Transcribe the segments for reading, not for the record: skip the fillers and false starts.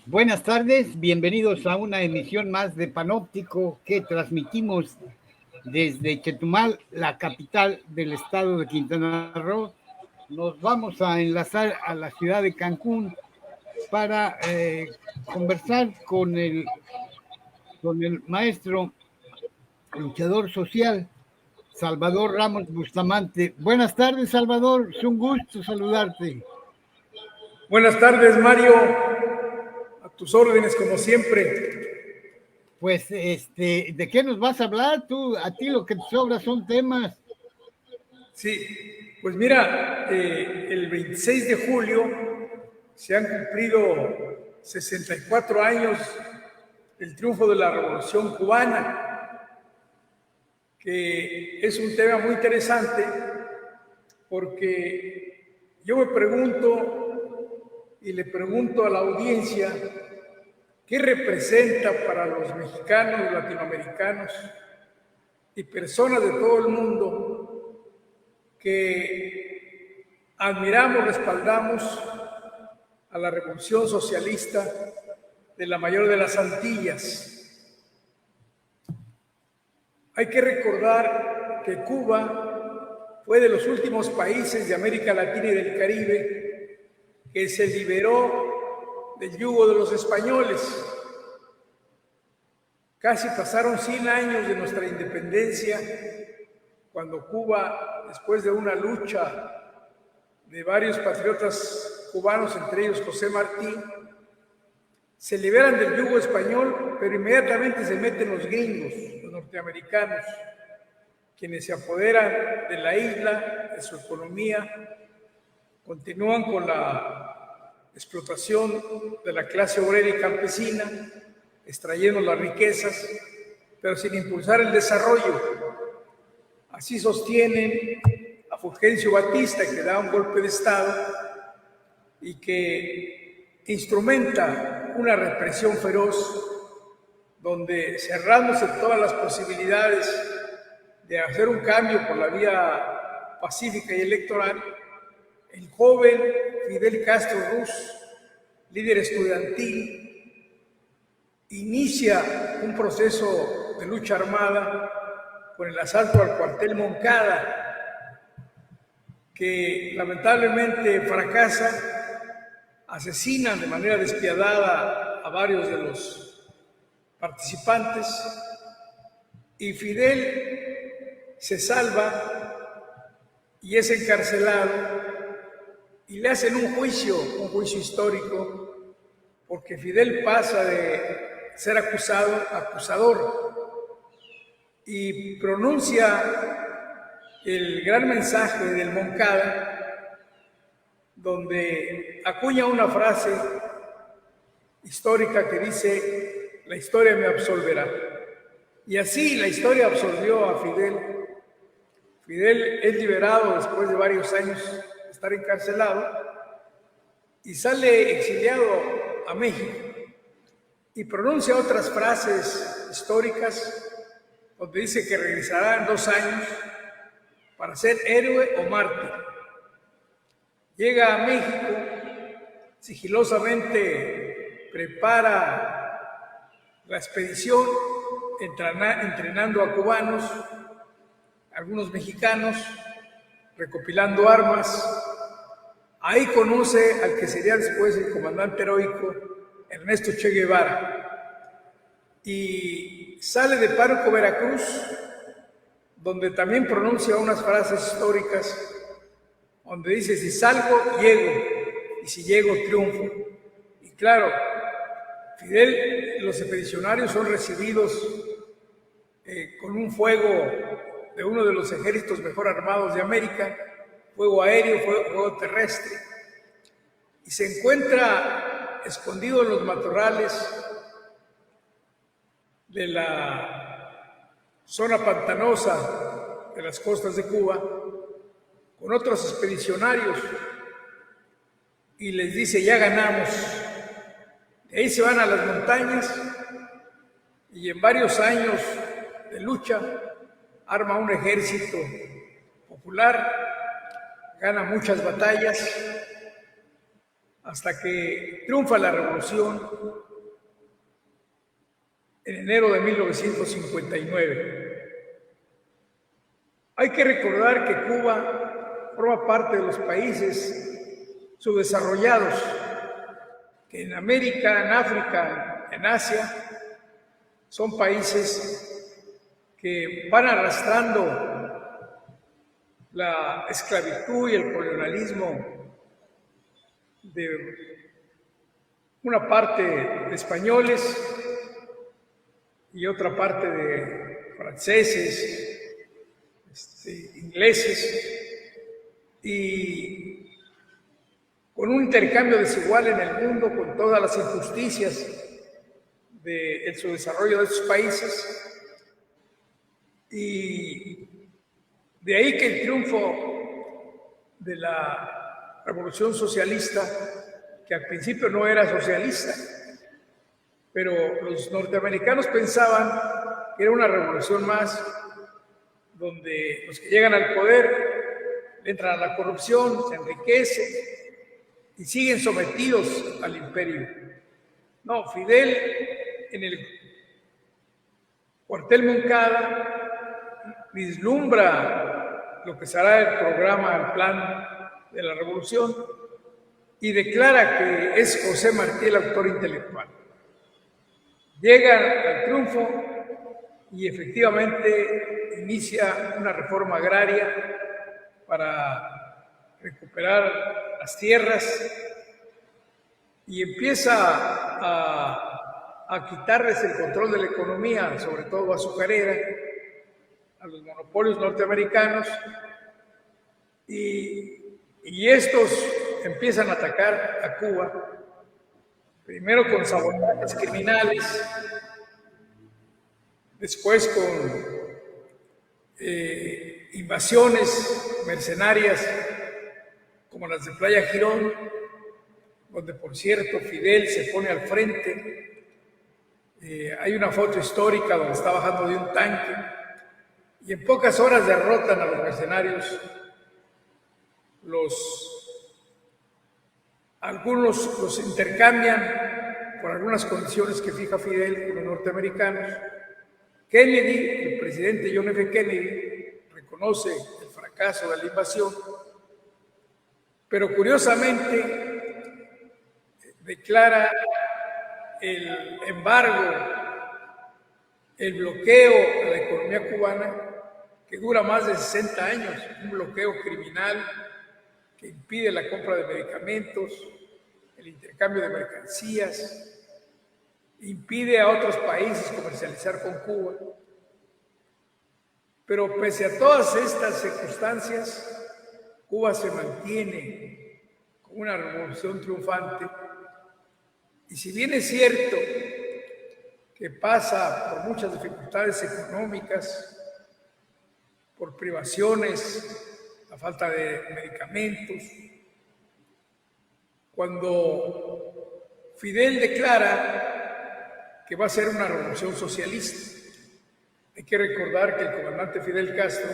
Buenas tardes, bienvenidos a una emisión más de Panóptico que transmitimos desde Chetumal, la capital del estado de Quintana Roo. Nos vamos a enlazar a la ciudad de Cancún para conversar con el maestro luchador social Salvador Ramos Bustamante. Buenas tardes, Salvador, es un gusto saludarte. Buenas tardes, Mario. A tus órdenes, como siempre. Pues, ¿de qué nos vas a hablar tú? A ti lo que te sobra son temas. Sí, pues mira, el 26 de julio se han cumplido 64 años del triunfo de la Revolución Cubana, que es un tema muy interesante porque yo me pregunto y le pregunto a la audiencia, ¿qué representa para los mexicanos, latinoamericanos y personas de todo el mundo que admiramos, respaldamos a la revolución socialista de la mayor de las Antillas? Hay que recordar que Cuba fue de los últimos países de América Latina y del Caribe que se liberó del yugo de los españoles. Casi pasaron 100 años de nuestra independencia cuando Cuba, después de una lucha de varios patriotas cubanos, entre ellos José Martí, se liberan del yugo español, pero inmediatamente se meten los gringos, los norteamericanos, quienes se apoderan de la isla, de su economía, continúan con la explotación de la clase obrera y campesina, extrayendo las riquezas, pero sin impulsar el desarrollo. Así sostienen a Fulgencio Batista, que da un golpe de Estado y que instrumenta una represión feroz, donde cerrándose todas las posibilidades de hacer un cambio por la vía pacífica y electoral, el joven Fidel Castro Ruz, líder estudiantil, inicia un proceso de lucha armada con el asalto al cuartel Moncada, que lamentablemente fracasa, asesinan de manera despiadada a varios de los participantes y Fidel se salva y es encarcelado y le hacen un juicio histórico, porque Fidel pasa de ser acusado a acusador y pronuncia el gran mensaje del Moncada, donde acuña una frase histórica que dice: la historia me absolverá. Y así la historia absolvió a Fidel. Fidel es liberado después de varios años de estar encarcelado y sale exiliado a México y pronuncia otras frases históricas donde dice que regresará en 2 años para ser héroe o mártir. Llega a México, sigilosamente prepara la expedición, entrenando a cubanos, algunos mexicanos, recopilando armas. Ahí conoce al que sería después el comandante heroico Ernesto Che Guevara y sale de Pánuco, Veracruz, donde también pronuncia unas frases históricas, donde dice: si salgo, llego, y si llego, triunfo. Y claro, Fidel, los expedicionarios son recibidos con un fuego de uno de los ejércitos mejor armados de América, fuego aéreo, fuego terrestre, y se encuentra escondido en los matorrales de la zona pantanosa de las costas de Cuba con otros expedicionarios y les dice: ya ganamos. De ahí se van a las montañas y en varios años de lucha arma un ejército popular, gana muchas batallas hasta que triunfa la revolución en enero de 1959. Hay que recordar que Cuba forma parte de los países subdesarrollados que en América, en África, en Asia, son países que van arrastrando la esclavitud y el colonialismo de una parte de españoles y otra parte de franceses, ingleses, y con un intercambio desigual en el mundo, con todas las injusticias del subdesarrollo de esos países. Y de ahí que el triunfo de la revolución socialista, que al principio no era socialista, pero los norteamericanos pensaban que era una revolución más donde los que llegan al poder entran a la corrupción, se enriquecen y siguen sometidos al imperio. No, Fidel en el cuartel Moncada vislumbra lo que será el programa, el plan de la revolución y declara que es José Martí el autor intelectual. Llega al triunfo y efectivamente inicia una reforma agraria para recuperar las tierras y empieza a quitarles el control de la economía, sobre todo azucarera, a los monopolios norteamericanos, y estos empiezan a atacar a Cuba, primero con sabotajes criminales, después con invasiones mercenarias como las de Playa Girón, donde por cierto Fidel se pone al frente. Hay una foto histórica donde está bajando de un tanque y en pocas horas derrotan a los mercenarios. Algunos los intercambian por algunas condiciones que fija Fidel con los norteamericanos. Kennedy, el presidente John F. Kennedy, reconoce el fracaso de la invasión, pero curiosamente declara el embargo, el bloqueo a la economía cubana, que dura más de 60 años, un bloqueo criminal que impide la compra de medicamentos, el intercambio de mercancías, impide a otros países comercializar con Cuba. Pero pese a todas estas circunstancias, Cuba se mantiene como una revolución triunfante. Y si bien es cierto que pasa por muchas dificultades económicas, por privaciones, la falta de medicamentos, cuando Fidel declara que va a ser una revolución socialista, hay que recordar que el comandante Fidel Castro,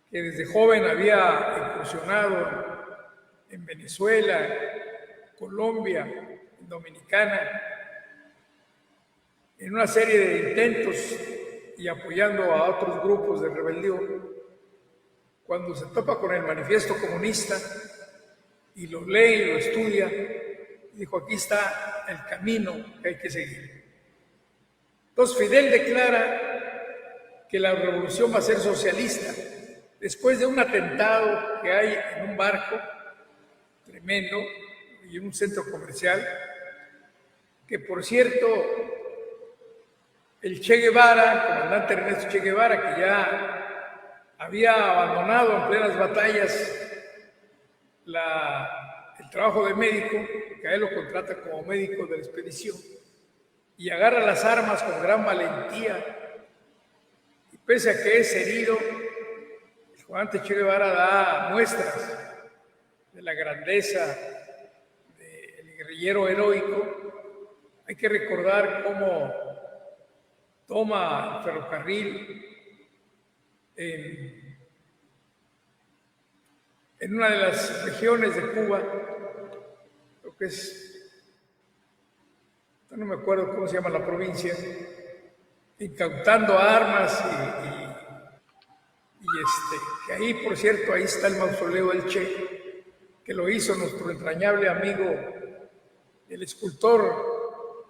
que desde joven había incursionado en Venezuela, Colombia, en Dominicana, en una serie de intentos y apoyando a otros grupos de rebelión, cuando se topa con el manifiesto comunista y lo lee y lo estudia, dijo: aquí está el camino que hay que seguir. Entonces Fidel declara que la revolución va a ser socialista después de un atentado que hay en un barco tremendo y en un centro comercial, que por cierto el Che Guevara, el comandante Ernesto Che Guevara, que ya había abandonado en plenas batallas el trabajo de médico, que a él lo contrata como médico de la expedición, y agarra las armas con gran valentía, y pese a que es herido, el comandante Che Guevara da muestras de la grandeza del guerrillero heroico. Hay que recordar cómo toma el ferrocarril en una de las regiones de Cuba lo que es, no me acuerdo cómo se llama la provincia, incautando armas que ahí, por cierto, ahí está el mausoleo del Che, que lo hizo nuestro entrañable amigo, el escultor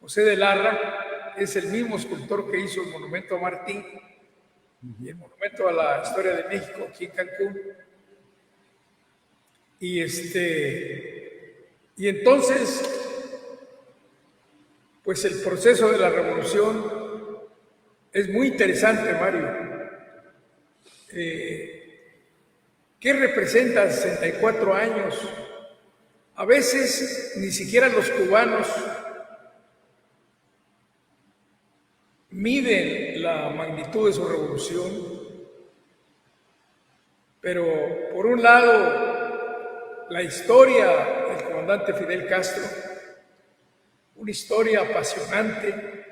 José de Larra, es el mismo escultor que hizo el monumento a Martí y el monumento a la historia de México aquí en Cancún. Y entonces, pues el proceso de la revolución es muy interesante, Mario. ¿Qué representa 64 años? A veces ni siquiera los cubanos miden la magnitud de su revolución, pero por un lado, la historia del comandante Fidel Castro, una historia apasionante,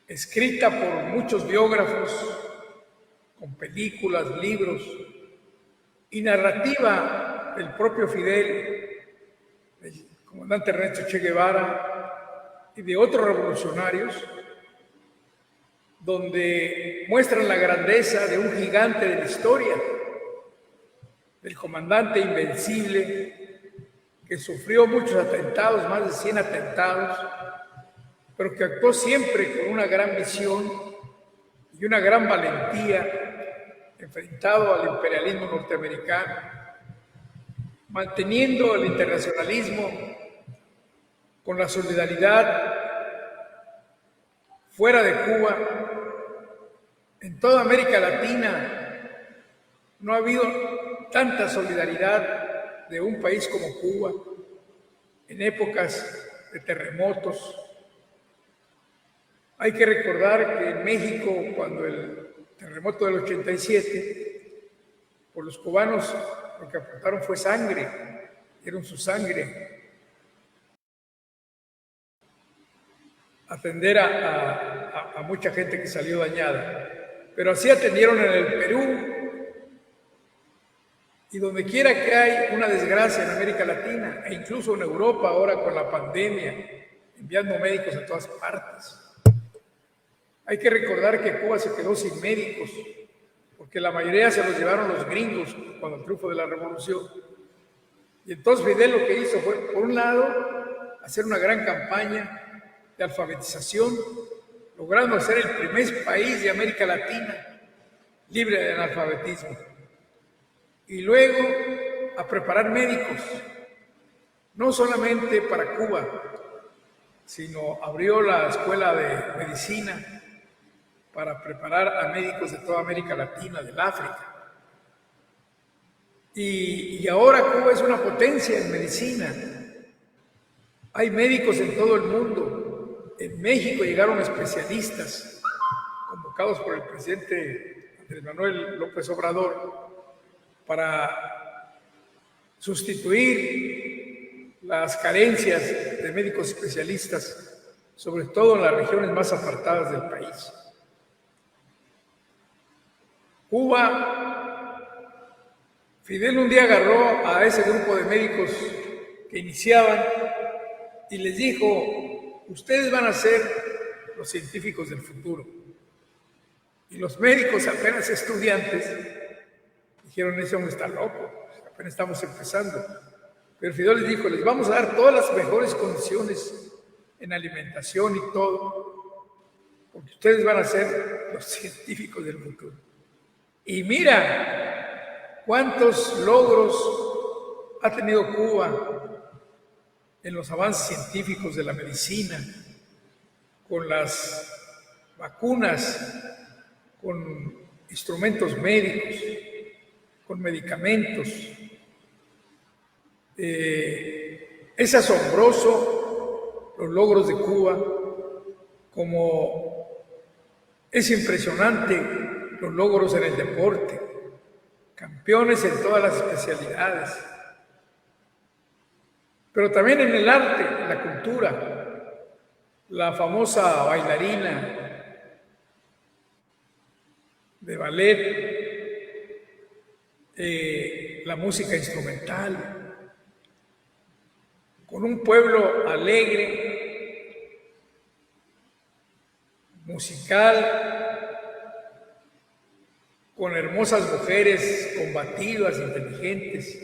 escrita por muchos biógrafos, con películas, libros y narrativa del propio Fidel, del comandante Ernesto Che Guevara y de otros revolucionarios, donde muestran la grandeza de un gigante de la historia, del comandante invencible que sufrió muchos atentados, más de 100 atentados, pero que actuó siempre con una gran visión y una gran valentía, enfrentado al imperialismo norteamericano, manteniendo el internacionalismo con la solidaridad fuera de Cuba. En toda América Latina no ha habido tanta solidaridad de un país como Cuba en épocas de terremotos. Hay que recordar que en México, cuando el terremoto del 87, pues los cubanos lo que aportaron fue sangre, dieron su sangre, atender a mucha gente que salió dañada. Pero así atendieron en el Perú y donde quiera que hay una desgracia en América Latina e incluso en Europa ahora con la pandemia, enviando médicos a todas partes. Hay que recordar que Cuba se quedó sin médicos porque la mayoría se los llevaron los gringos cuando el triunfo de la revolución. Y entonces Fidel lo que hizo fue, por un lado, hacer una gran campaña de alfabetización, logrando ser el primer país de América Latina libre de analfabetismo. Y luego a preparar médicos, no solamente para Cuba, sino abrió la escuela de medicina para preparar a médicos de toda América Latina, del África. Y ahora Cuba es una potencia en medicina. Hay médicos en todo el mundo. En México llegaron especialistas convocados por el presidente Andrés Manuel López Obrador para sustituir las carencias de médicos especialistas, sobre todo en las regiones más apartadas del país. Cuba, Fidel un día agarró a ese grupo de médicos que iniciaban y les dijo: ustedes van a ser los científicos del futuro. Y los médicos, apenas estudiantes, dijeron: ese hombre está loco, apenas estamos empezando. Pero Fidel les dijo: les vamos a dar todas las mejores condiciones en alimentación y todo, porque ustedes van a ser los científicos del futuro. Y mira cuántos logros ha tenido Cuba en los avances científicos de la medicina, con las vacunas, con instrumentos médicos, con medicamentos. Es asombroso los logros de Cuba, como es impresionante los logros en el deporte, campeones en todas las especialidades, pero también en el arte, en la cultura, la famosa bailarina de ballet, la música instrumental, con un pueblo alegre, musical, con hermosas mujeres combativas, inteligentes,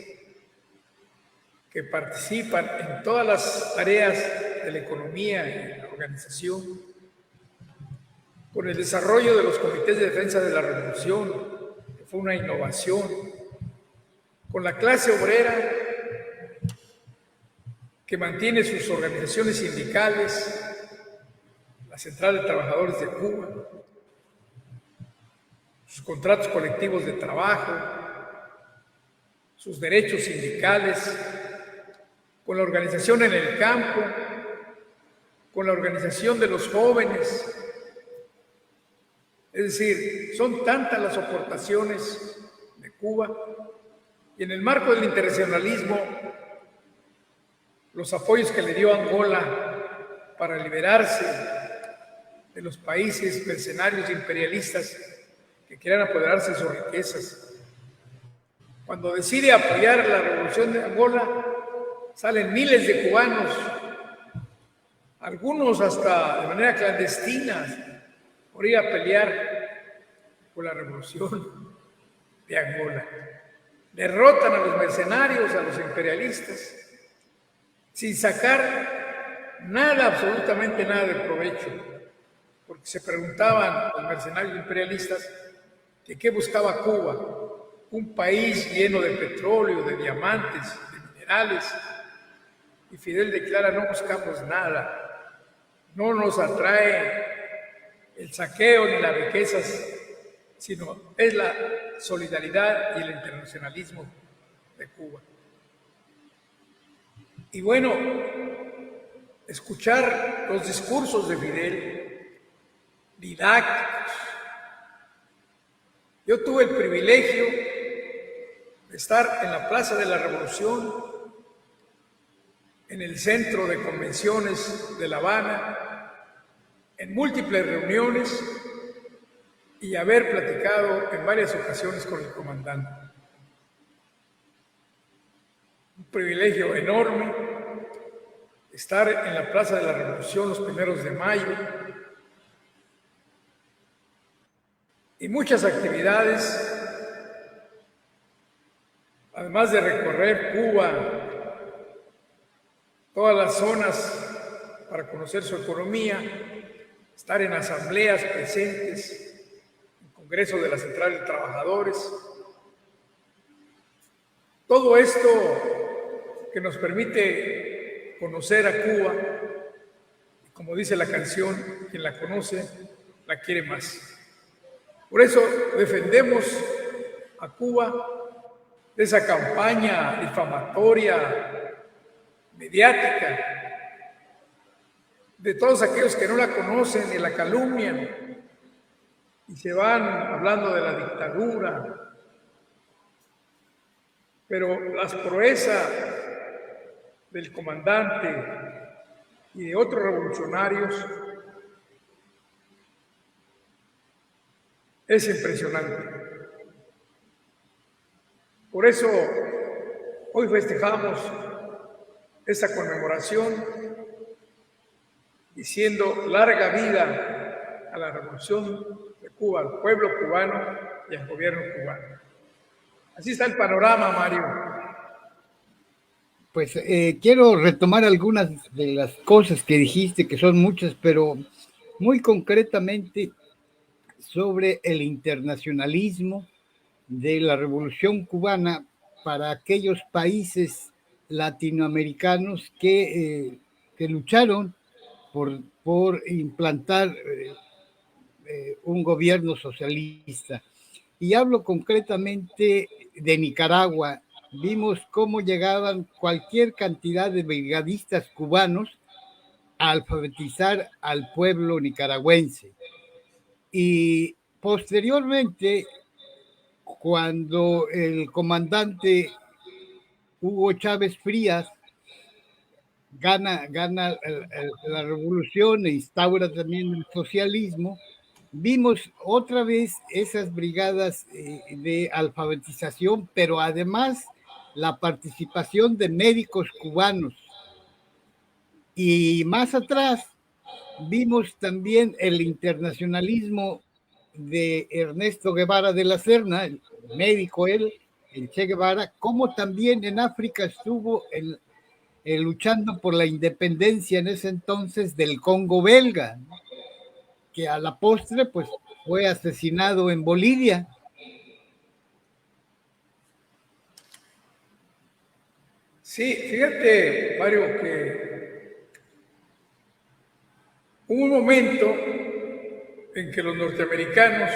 que participan en todas las tareas de la economía y la organización, con el desarrollo de los comités de defensa de la revolución, que fue una innovación, con la clase obrera que mantiene sus organizaciones sindicales, la Central de Trabajadores de Cuba, sus contratos colectivos de trabajo, sus derechos sindicales, con la organización en el campo, con la organización de los jóvenes. Es decir, son tantas las aportaciones de Cuba, y en el marco del internacionalismo, los apoyos que le dio Angola para liberarse de los países mercenarios imperialistas que querían apoderarse de sus riquezas. Cuando decide apoyar la revolución de Angola, salen miles de cubanos, algunos hasta de manera clandestina, por ir a pelear por la revolución de Angola. Derrotan a los mercenarios, a los imperialistas, sin sacar nada, absolutamente nada de provecho, porque se preguntaban los mercenarios imperialistas que qué buscaba Cuba, un país lleno de petróleo, de diamantes, de minerales, y Fidel declara: no buscamos nada, no nos atrae el saqueo ni las riquezas, sino es la solidaridad y el internacionalismo de Cuba. Y bueno, escuchar los discursos de Fidel, didácticos. Yo tuve el privilegio de estar en la Plaza de la Revolución, en el Centro de Convenciones de La Habana, en múltiples reuniones, y haber platicado en varias ocasiones con el comandante. Un privilegio enorme estar en la Plaza de la Revolución los 1 de mayo, y muchas actividades, además de recorrer Cuba, todas las zonas para conocer su economía, estar en asambleas presentes, Congreso de la Central de Trabajadores. Todo esto que nos permite conocer a Cuba, como dice la canción, quien la conoce, la quiere más. Por eso defendemos a Cuba de esa campaña difamatoria, mediática, de todos aquellos que no la conocen y la calumnian, y se van hablando de la dictadura, pero las proezas del comandante y de otros revolucionarios es impresionante. Por eso hoy festejamos esta conmemoración diciendo larga vida a la revolución de Cuba, al pueblo cubano y al gobierno cubano. Así está el panorama, Mario. Pues quiero retomar algunas de las cosas que dijiste, que son muchas, pero muy concretamente sobre el internacionalismo de la Revolución Cubana para aquellos países latinoamericanos que lucharon por implantar un gobierno socialista. Y hablo concretamente de Nicaragua. Vimos cómo llegaban cualquier cantidad de brigadistas cubanos a alfabetizar al pueblo nicaragüense. Y posteriormente, cuando el comandante Hugo Chávez Frías gana la revolución e instaura también el socialismo, vimos otra vez esas brigadas de alfabetización, pero además la participación de médicos cubanos Y más atrás vimos también el internacionalismo de Ernesto Guevara de la Serna, el médico él, el Che Guevara, como también en África estuvo luchando por la independencia en ese entonces del Congo belga, que a la postre pues fue asesinado en Bolivia. Sí, fíjate, Mario, que hubo un momento en que los norteamericanos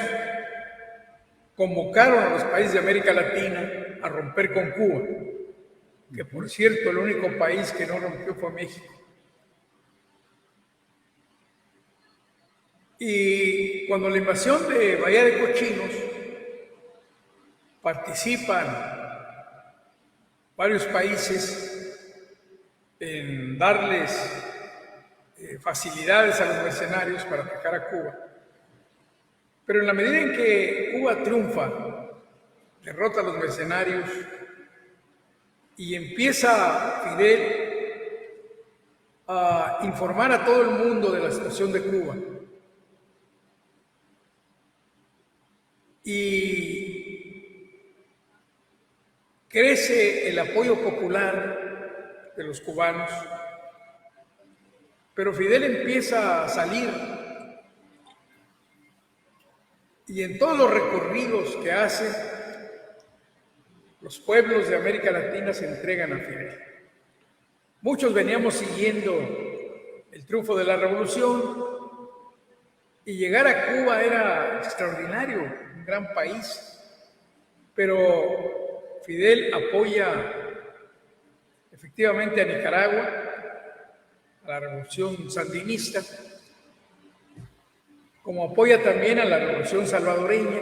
convocaron a los países de América Latina a romper con Cuba, que por cierto el único país que no rompió fue México. Y cuando la invasión de Bahía de Cochinos participan varios países en darles facilidades a los mercenarios para atacar a Cuba. Pero en la medida en que Cuba triunfa, derrota a los mercenarios y empieza Fidel a informar a todo el mundo de la situación de Cuba, y crece el apoyo popular de los cubanos, pero Fidel empieza a salir y en todos los recorridos que hace, los pueblos de América Latina se entregan a Fidel. Muchos veníamos siguiendo el triunfo de la revolución y llegar a Cuba era extraordinario, un gran país, pero Fidel apoya efectivamente a Nicaragua, a la revolución sandinista, como apoya también a la revolución salvadoreña,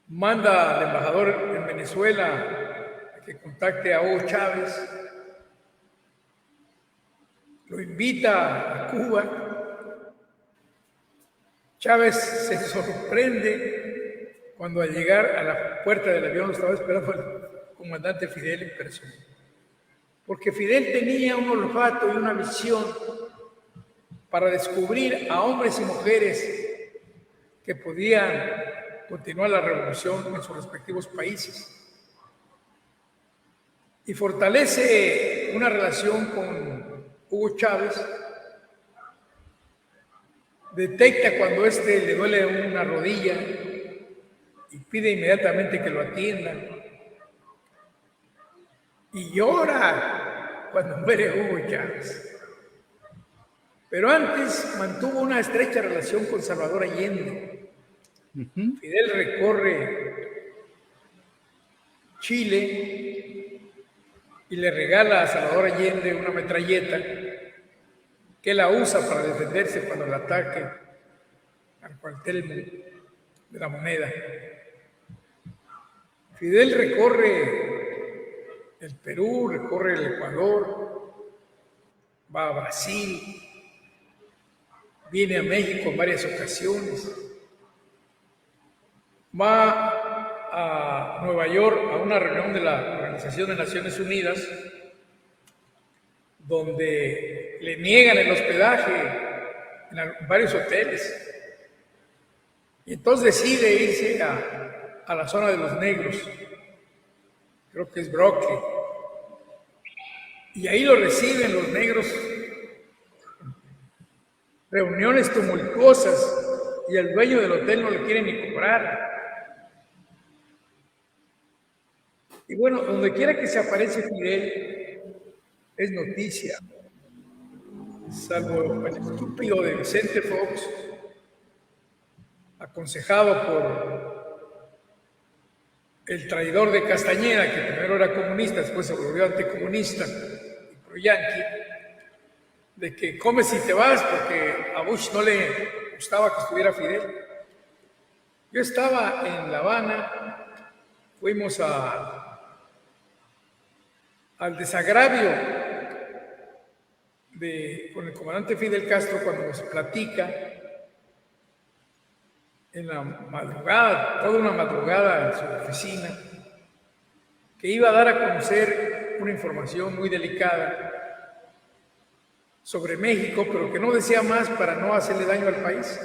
manda al embajador en Venezuela a que contacte a Hugo Chávez, lo invita a Cuba. Chávez se sorprende cuando al llegar a la puerta del avión lo estaba esperando el comandante Fidel en persona, porque Fidel tenía un olfato y una visión para descubrir a hombres y mujeres que podían continuar la revolución en sus respectivos países. Y fortalece una relación con Hugo Chávez, detecta cuando le duele una rodilla y pide inmediatamente que lo atiendan. Y llora cuando muere Hugo Chávez. Pero antes mantuvo una estrecha relación con Salvador Allende. Fidel recorre Chile y le regala a Salvador Allende una metralleta que la usa para defenderse cuando el ataque al cuartel de la Moneda. Fidel recorre el Perú, recorre el Ecuador, va a Brasil, viene a México en varias ocasiones, va a Nueva York a una reunión de la Organización de Naciones Unidas donde le niegan el hospedaje en varios hoteles. Y entonces decide irse a la zona de los negros, creo que es Brooklyn. Y ahí lo reciben los negros, reuniones tumultuosas, y el dueño del hotel no le quiere ni cobrar. Y bueno, donde quiera que se aparece Fidel, es noticia, salvo el estúpido de Vicente Fox, aconsejado por el traidor de Castañeda, que primero era comunista, después se volvió anticomunista y pro-yanqui, de que comes y te vas, porque a Bush no le gustaba que estuviera Fidel. Yo estaba en La Habana, fuimos al desagravio con el comandante Fidel Castro cuando nos platica en la madrugada, toda una madrugada en su oficina, que iba a dar a conocer una información muy delicada sobre México, pero que no decía más para no hacerle daño al país.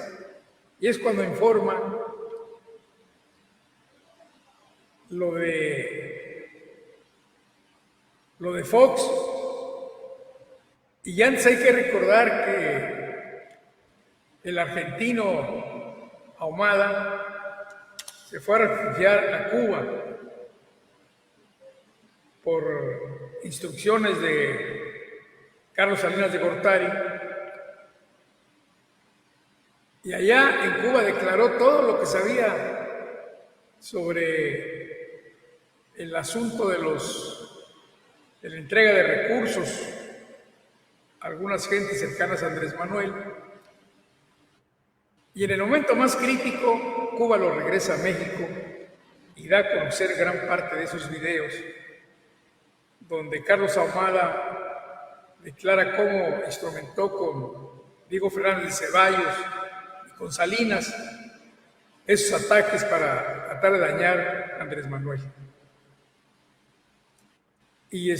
Y es cuando informa lo de Fox. Y antes hay que recordar que el argentino Ahumada se fue a refugiar a Cuba por instrucciones de Carlos Salinas de Gortari, y allá en Cuba declaró todo lo que sabía sobre el asunto de la entrega de recursos a algunas gentes cercanas a Andrés Manuel. Y en el momento más crítico, Cuba lo regresa a México y da a conocer gran parte de esos videos, donde Carlos Ahumada declara cómo instrumentó con Diego Fernández de Ceballos y con Salinas esos ataques para tratar de dañar a Andrés Manuel. Y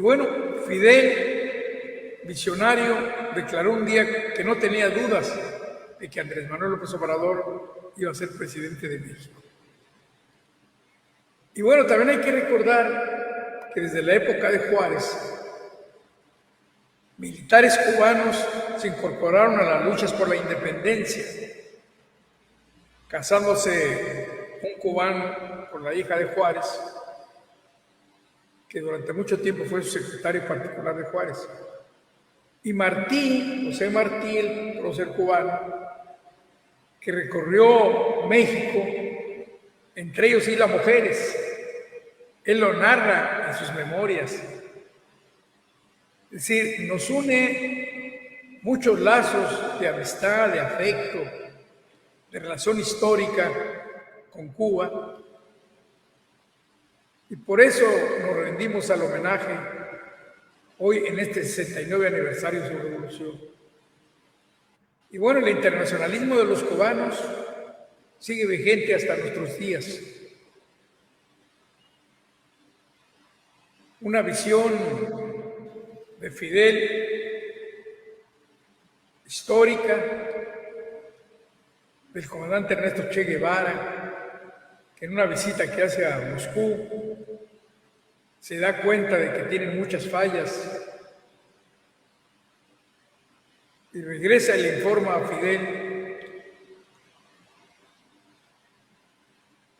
bueno, Fidel, visionario, declaró un día que no tenía dudas de que Andrés Manuel López Obrador iba a ser presidente de México. Y bueno, también hay que recordar que desde la época de Juárez, militares cubanos se incorporaron a las luchas por la independencia, casándose un cubano con la hija de Juárez, que durante mucho tiempo fue su secretario particular de Juárez. Y Martí, José Martí, el prócer cubano, que recorrió México, entre ellos y las mujeres. Él lo narra en sus memorias. Es decir, nos une muchos lazos de amistad, de afecto, de relación histórica con Cuba. Y por eso nos rendimos al homenaje hoy en este 69 aniversario de su revolución. Y bueno, el internacionalismo de los cubanos sigue vigente hasta nuestros días. Una visión de Fidel histórica, del comandante Ernesto Che Guevara, que en una visita que hace a Moscú se da cuenta de que tienen muchas fallas y regresa y le informa a Fidel.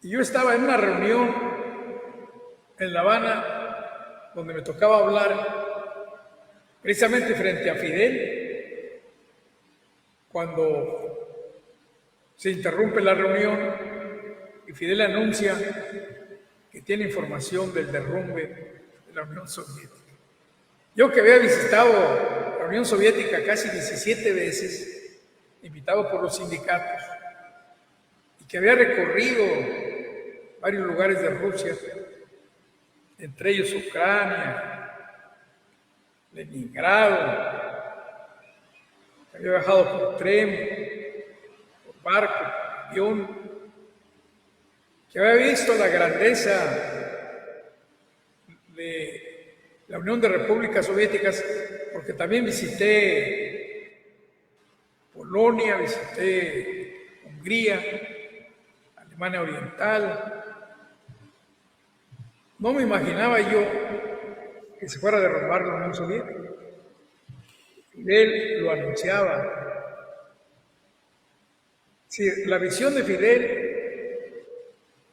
Y yo estaba en una reunión en La Habana donde me tocaba hablar precisamente frente a Fidel, cuando se interrumpe la reunión y Fidel anuncia que tiene información del derrumbe de la Unión Soviética. Yo, que había visitado la Unión Soviética casi 17 veces, invitado por los sindicatos, y que había recorrido varios lugares de Rusia, entre ellos Ucrania, Leningrado, que había viajado por tren, por barco, por avión, que había visto la grandeza de la Unión de Repúblicas Soviéticas, porque también visité Polonia, visité Hungría, Alemania Oriental. No me imaginaba yo que se fuera a derrumbar la Unión Soviética. Fidel lo anunciaba. Sí, la visión de Fidel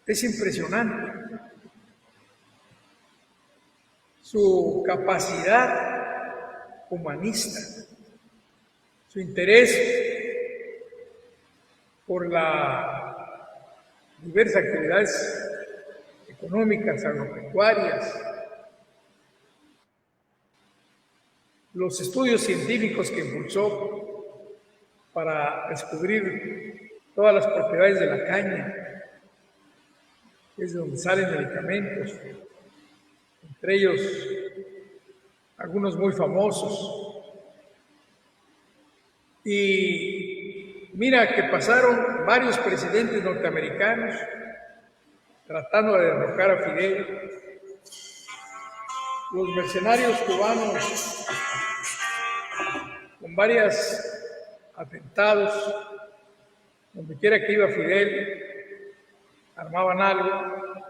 es impresionante. Su capacidad humanista, su interés por las diversas actividades económicas, agropecuarias, los estudios científicos que impulsó para descubrir todas las propiedades de la caña, es de donde salen medicamentos, entre ellos algunos muy famosos. Y mira que pasaron varios presidentes norteamericanos tratando de derrocar a Fidel, los mercenarios cubanos, con varios atentados, donde quiera que iba Fidel, armaban algo.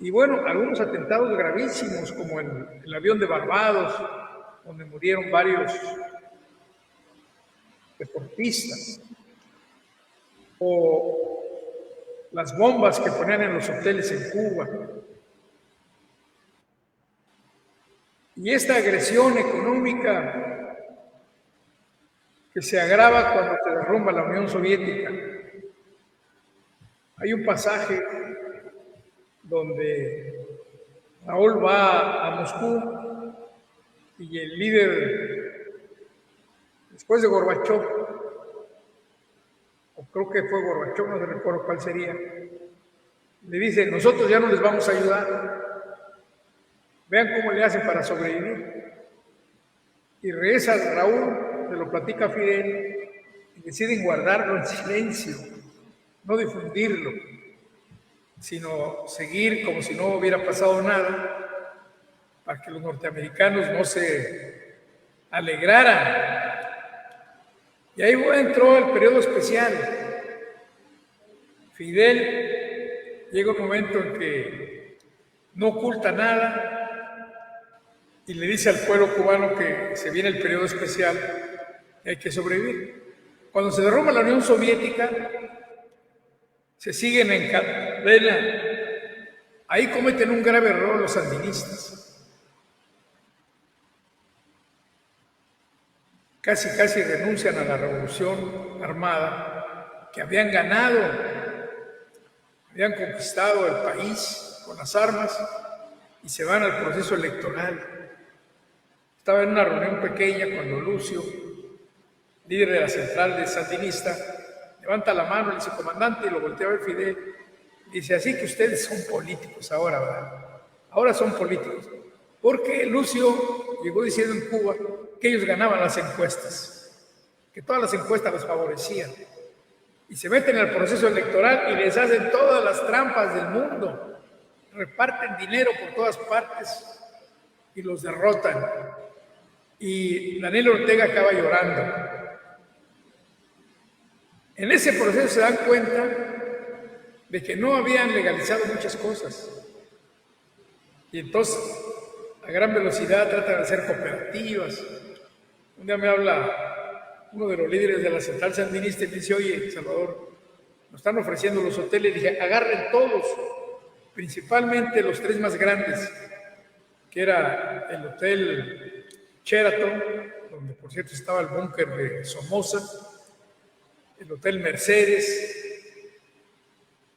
Y bueno, algunos atentados gravísimos, como el avión de Barbados, donde murieron varios deportistas, o las bombas que ponían en los hoteles en Cuba. Y esta agresión económica que se agrava cuando se derrumba la Unión Soviética. Hay un pasaje donde Raúl va a Moscú y el líder, después de Gorbachov, o creo que fue Gorbachov, no recuerdo cuál sería, le dice: nosotros ya no les vamos a ayudar, vean cómo le hacen para sobrevivir. Y regresa Raúl, se lo platica a Fidel, y deciden guardarlo en silencio, no difundirlo, sino seguir como si no hubiera pasado nada, para que los norteamericanos no se alegraran. Y ahí entró el periodo especial. Fidel llega un momento en que no oculta nada y le dice al pueblo cubano que se viene el periodo especial y hay que sobrevivir. Cuando se derrumba la Unión Soviética, se siguen en cadena. Ahí cometen un grave error los sandinistas. Casi renuncian a la revolución armada que habían ganado, habían conquistado el país con las armas y se van al proceso electoral. Estaba en una reunión pequeña cuando Lucio, líder de la central de sandinista, levanta la mano, le dice: comandante, y lo voltea a ver Fidel, dice: así que ustedes son políticos ahora, ¿verdad? Ahora son políticos. Porque Lucio llegó diciendo en Cuba que ellos ganaban las encuestas, que todas las encuestas los favorecían. Y se meten al proceso electoral y les hacen todas las trampas del mundo. Reparten dinero por todas partes y los derrotan. Y Daniel Ortega acaba llorando. En ese proceso se dan cuenta de que no habían legalizado muchas cosas. Y entonces, a gran velocidad, tratan de hacer cooperativas. Un día me habla uno de los líderes de la central sandinista y me dice: oye, Salvador, nos están ofreciendo los hoteles. Y dije: agarren todos, principalmente los tres más grandes, que era el Hotel Sheraton, donde por cierto estaba el búnker de Somoza, el Hotel Mercedes,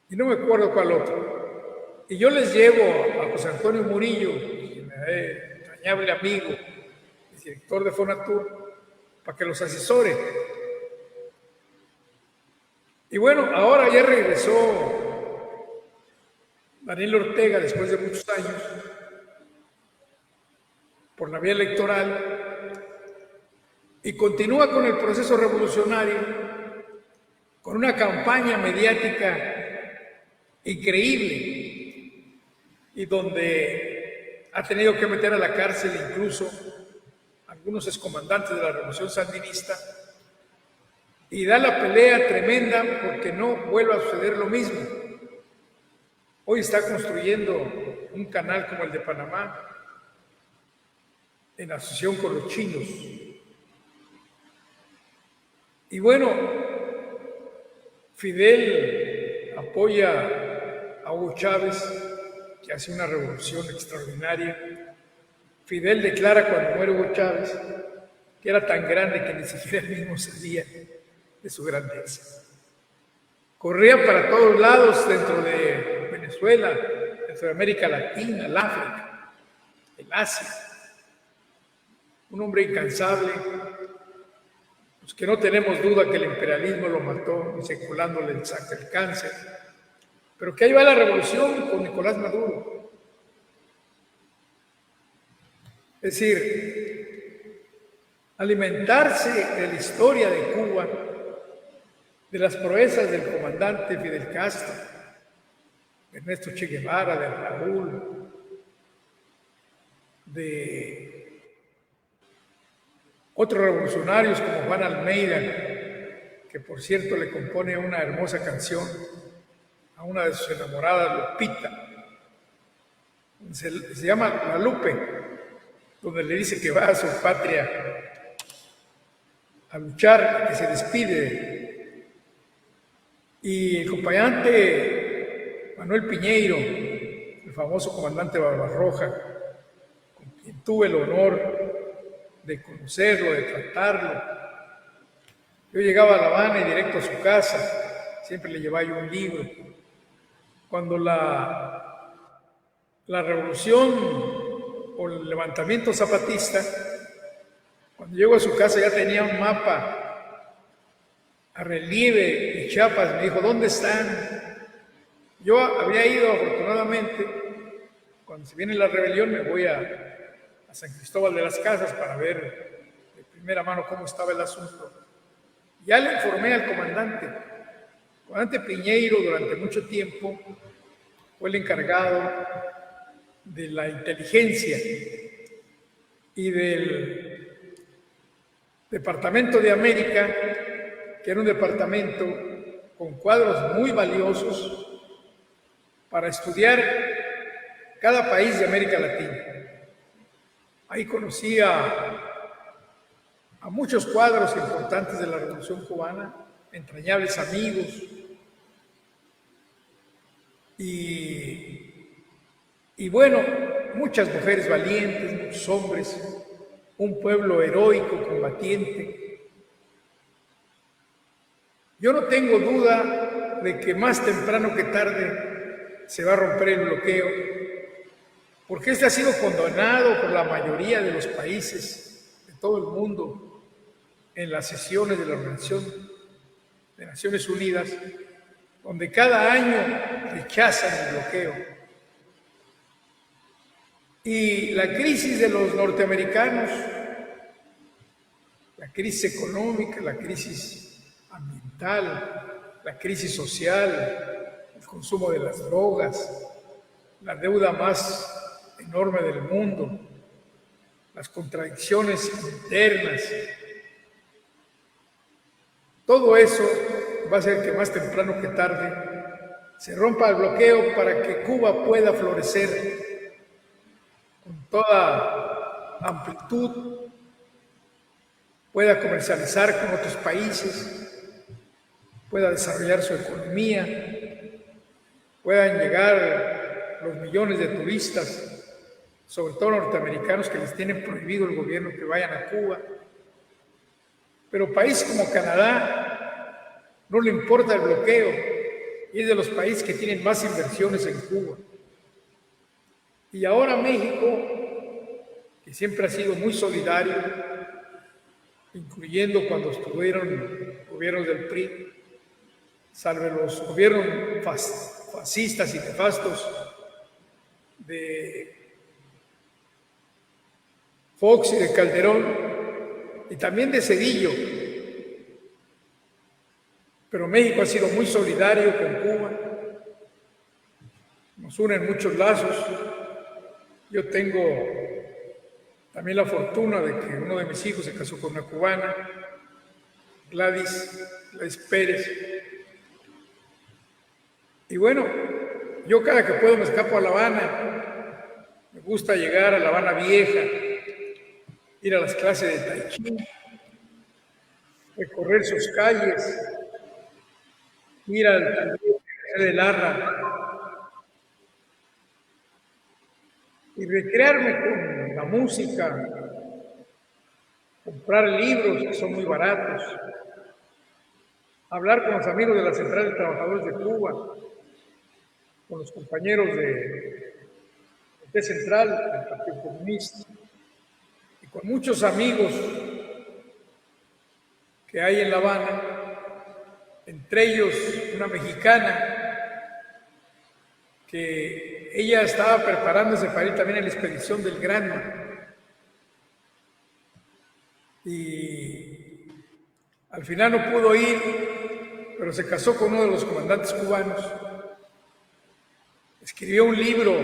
y no me acuerdo cuál otro. Y yo les llevo a José Antonio Murillo, mi entrañable amigo, el director de Fonatur, para que los asesore. Y bueno, ahora ya regresó Daniel Ortega después de muchos años por la vía electoral y continúa con el proceso revolucionario, con una campaña mediática increíble y donde ha tenido que meter a la cárcel incluso algunos excomandantes de la revolución sandinista y da la pelea tremenda porque no vuelva a suceder lo mismo. Hoy está construyendo un canal como el de Panamá en asociación con los chinos. Y bueno, Fidel apoya a Hugo Chávez, que hace una revolución extraordinaria. Fidel declara cuando muere Hugo Chávez que era tan grande que ni siquiera él mismo sabía de su grandeza. Corría para todos lados dentro de Venezuela, dentro de América Latina, el África, el Asia. Un hombre incansable, pues que no tenemos duda que el imperialismo lo mató, seculándole el cáncer, pero que ahí va la revolución con Nicolás Maduro. Es decir, alimentarse de la historia de Cuba, de las proezas del comandante Fidel Castro, de Ernesto Che Guevara, de Raúl, de otros revolucionarios como Juan Almeida, que por cierto le compone una hermosa canción a una de sus enamoradas, Lupita. Se llama La Lupe, donde le dice que va a su patria a luchar, que se despide. Y el compañante Manuel Piñeiro, el famoso comandante Barbarroja, con quien tuve el honor de conocerlo, de tratarlo. Yo llegaba a La Habana y directo a su casa, siempre le llevaba yo un libro. Cuando la revolución o el levantamiento zapatista, cuando llego a su casa ya tenía un mapa a relieve de Chiapas. Me dijo, ¿dónde están? Yo había ido, afortunadamente, cuando se viene la rebelión, me voy a San Cristóbal de las Casas para ver de primera mano cómo estaba el asunto. Ya le informé al comandante. El comandante Piñeiro durante mucho tiempo fue el encargado de la inteligencia y del Departamento de América, que era un departamento con cuadros muy valiosos para estudiar cada país de América Latina. Ahí conocí a muchos cuadros importantes de la Revolución Cubana, entrañables amigos, y bueno, muchas mujeres valientes, muchos hombres, un pueblo heroico, combatiente. Yo no tengo duda de que más temprano que tarde se va a romper el bloqueo, porque este ha sido condenado por la mayoría de los países de todo el mundo en las sesiones de la Organización de Naciones Unidas, donde cada año rechazan el bloqueo. Y la crisis de los norteamericanos, la crisis económica, la crisis ambiental, la crisis social, el consumo de las drogas, la deuda más enorme del mundo, las contradicciones internas, todo eso va a hacer que más temprano que tarde se rompa el bloqueo para que Cuba pueda florecer con toda amplitud, pueda comercializar con otros países, pueda desarrollar su economía, puedan llegar los millones de turistas, sobre todo norteamericanos, que les tienen prohibido el gobierno que vayan a Cuba. Pero países como Canadá no le importa el bloqueo y es de los países que tienen más inversiones en Cuba. Y ahora México, que siempre ha sido muy solidario, incluyendo cuando estuvieron gobiernos del PRI, salvo los gobiernos fascistas y nefastos de Fox y de Calderón, y también de Zedillo. Pero México ha sido muy solidario con Cuba, nos unen muchos lazos. Yo tengo también la fortuna de que uno de mis hijos se casó con una cubana, Gladys Pérez. Y bueno, yo cada que puedo me escapo a La Habana. Me gusta llegar a La Habana Vieja, ir a las clases de Tai Chi, recorrer sus calles, ir al de Larra y recrearme con la música, comprar libros que son muy baratos, hablar con los amigos de la Central de Trabajadores de Cuba, con los compañeros de Central, del Partido Comunista, y con muchos amigos que hay en La Habana, entre ellos una mexicana que ella estaba preparándose para ir también a la expedición del Granma. Y al final no pudo ir, pero se casó con uno de los comandantes cubanos. Escribió un libro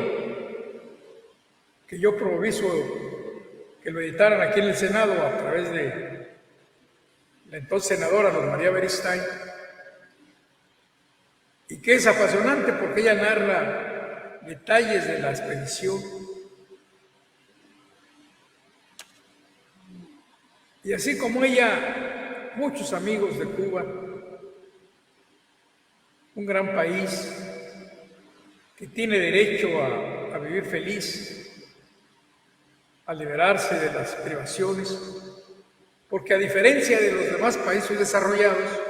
que yo proviso que lo editaran aquí en el Senado a través de la entonces senadora Luz María Beristain, y que es apasionante porque ella narra detalles de la expedición. Y así como ella, muchos amigos de Cuba, un gran país que tiene derecho a vivir feliz, a liberarse de las privaciones, porque a diferencia de los demás países desarrollados,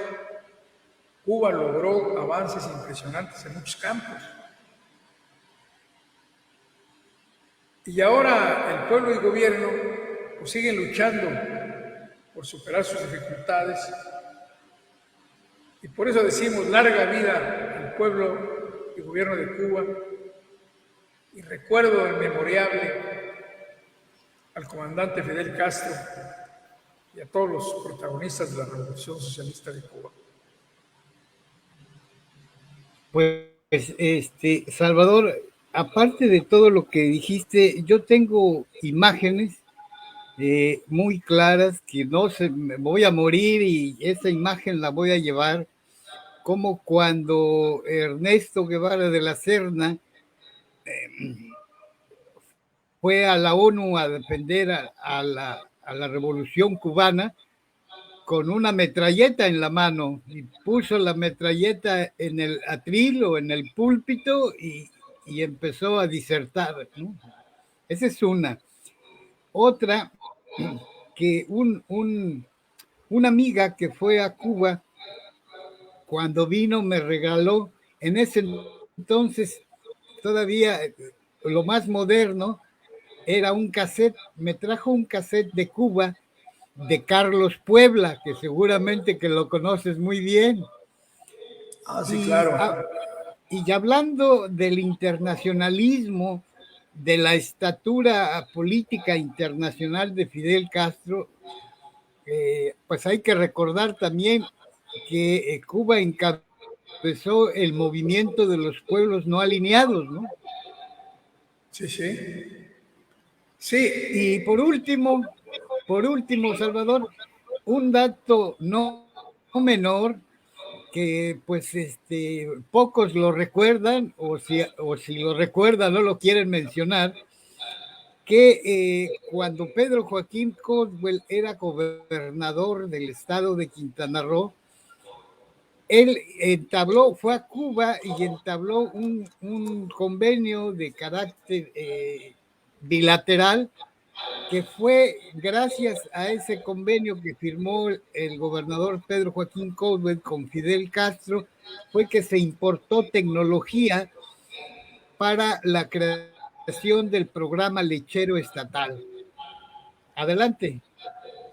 Cuba logró avances impresionantes en muchos campos. Y ahora el pueblo y el gobierno pues, siguen luchando por superar sus dificultades. Y por eso decimos larga vida al pueblo y gobierno de Cuba. Y recuerdo inmemoriable al comandante Fidel Castro y a todos los protagonistas de la Revolución Socialista de Cuba. Pues, Salvador, aparte de todo lo que dijiste, yo tengo imágenes muy claras que no se me voy a morir y esa imagen la voy a llevar, como cuando Ernesto Guevara de la Serna fue a la ONU a defender a la revolución cubana con una metralleta en la mano y puso la metralleta en el atril o en el púlpito y empezó a disertar, ¿no? Esa es una. Otra, que una amiga que fue a Cuba, cuando vino me regaló, en ese entonces todavía lo más moderno era un cassette, me trajo un cassette de Cuba de Carlos Puebla, que seguramente que lo conoces muy bien. Ah, sí, claro. Y hablando del internacionalismo, de la estatura política internacional de Fidel Castro, pues hay que recordar también que Cuba encabezó el movimiento de los pueblos no alineados, ¿no? Sí, sí. Sí. Y por último, Salvador, un dato no menor que pues pocos lo recuerdan o si lo recuerdan no lo quieren mencionar, que cuando Pedro Joaquín Caldwell era gobernador del estado de Quintana Roo, él fue a Cuba y entabló un convenio de carácter bilateral, que fue gracias a ese convenio que firmó el gobernador Pedro Joaquín Caldwell con Fidel Castro, fue que se importó tecnología para la creación del programa lechero estatal. Adelante.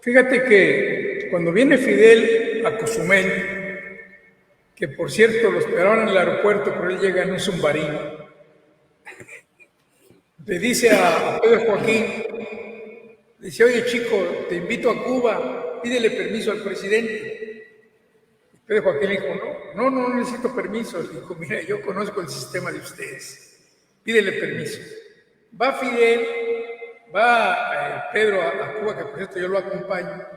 Fíjate que cuando viene Fidel a Cozumel, que por cierto lo esperaron en el aeropuerto, pero él llega en un submarino, le dice a Pedro Joaquín, dice, oye chico, te invito a Cuba, pídele permiso al presidente. Y Pedro Joaquín le dijo, no necesito permiso. Le dijo, mira, yo conozco el sistema de ustedes, pídele permiso. Va Fidel, va Pedro a Cuba, que por cierto yo lo acompaño.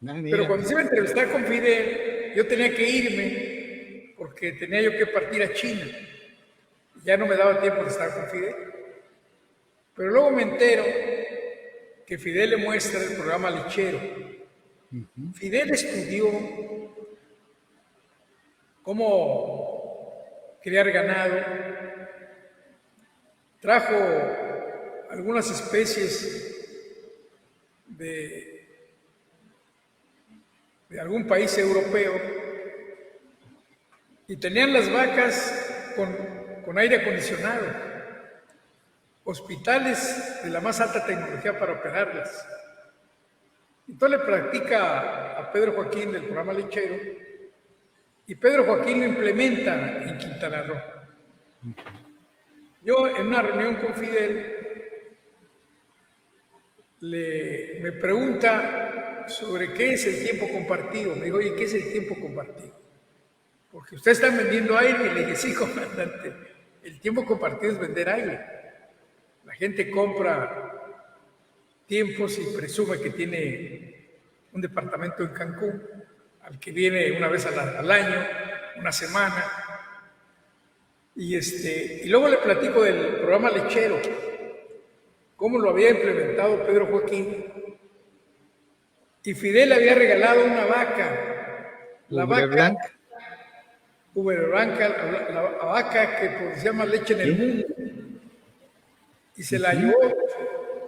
Pero cuando se iba a entrevistar con Fidel, yo tenía que irme porque tenía yo que partir a China. Ya no me daba tiempo de estar con Fidel. Pero luego me entero que Fidel le muestra el programa lechero. Fidel estudió cómo criar ganado, trajo algunas especies de algún país europeo y tenían las vacas con aire acondicionado, hospitales de la más alta tecnología para operarlas. Entonces le practica a Pedro Joaquín del programa lechero y Pedro Joaquín lo implementa en Quintana Roo. Yo en una reunión con Fidel me pregunta sobre qué es el tiempo compartido. Me dijo, oye, ¿qué es el tiempo compartido? Porque ustedes están vendiendo aire. Y le dije, sí, comandante, el tiempo compartido es vender aire. gente compra tiempos y presume que tiene un departamento en Cancún, al que viene una vez al año, una semana. Y luego le platico del programa lechero, cómo lo había implementado Pedro Joaquín. Y Fidel había regalado una vaca, la vaca Blanca, la vaca que producía más leche en el mundo. Y se la llevó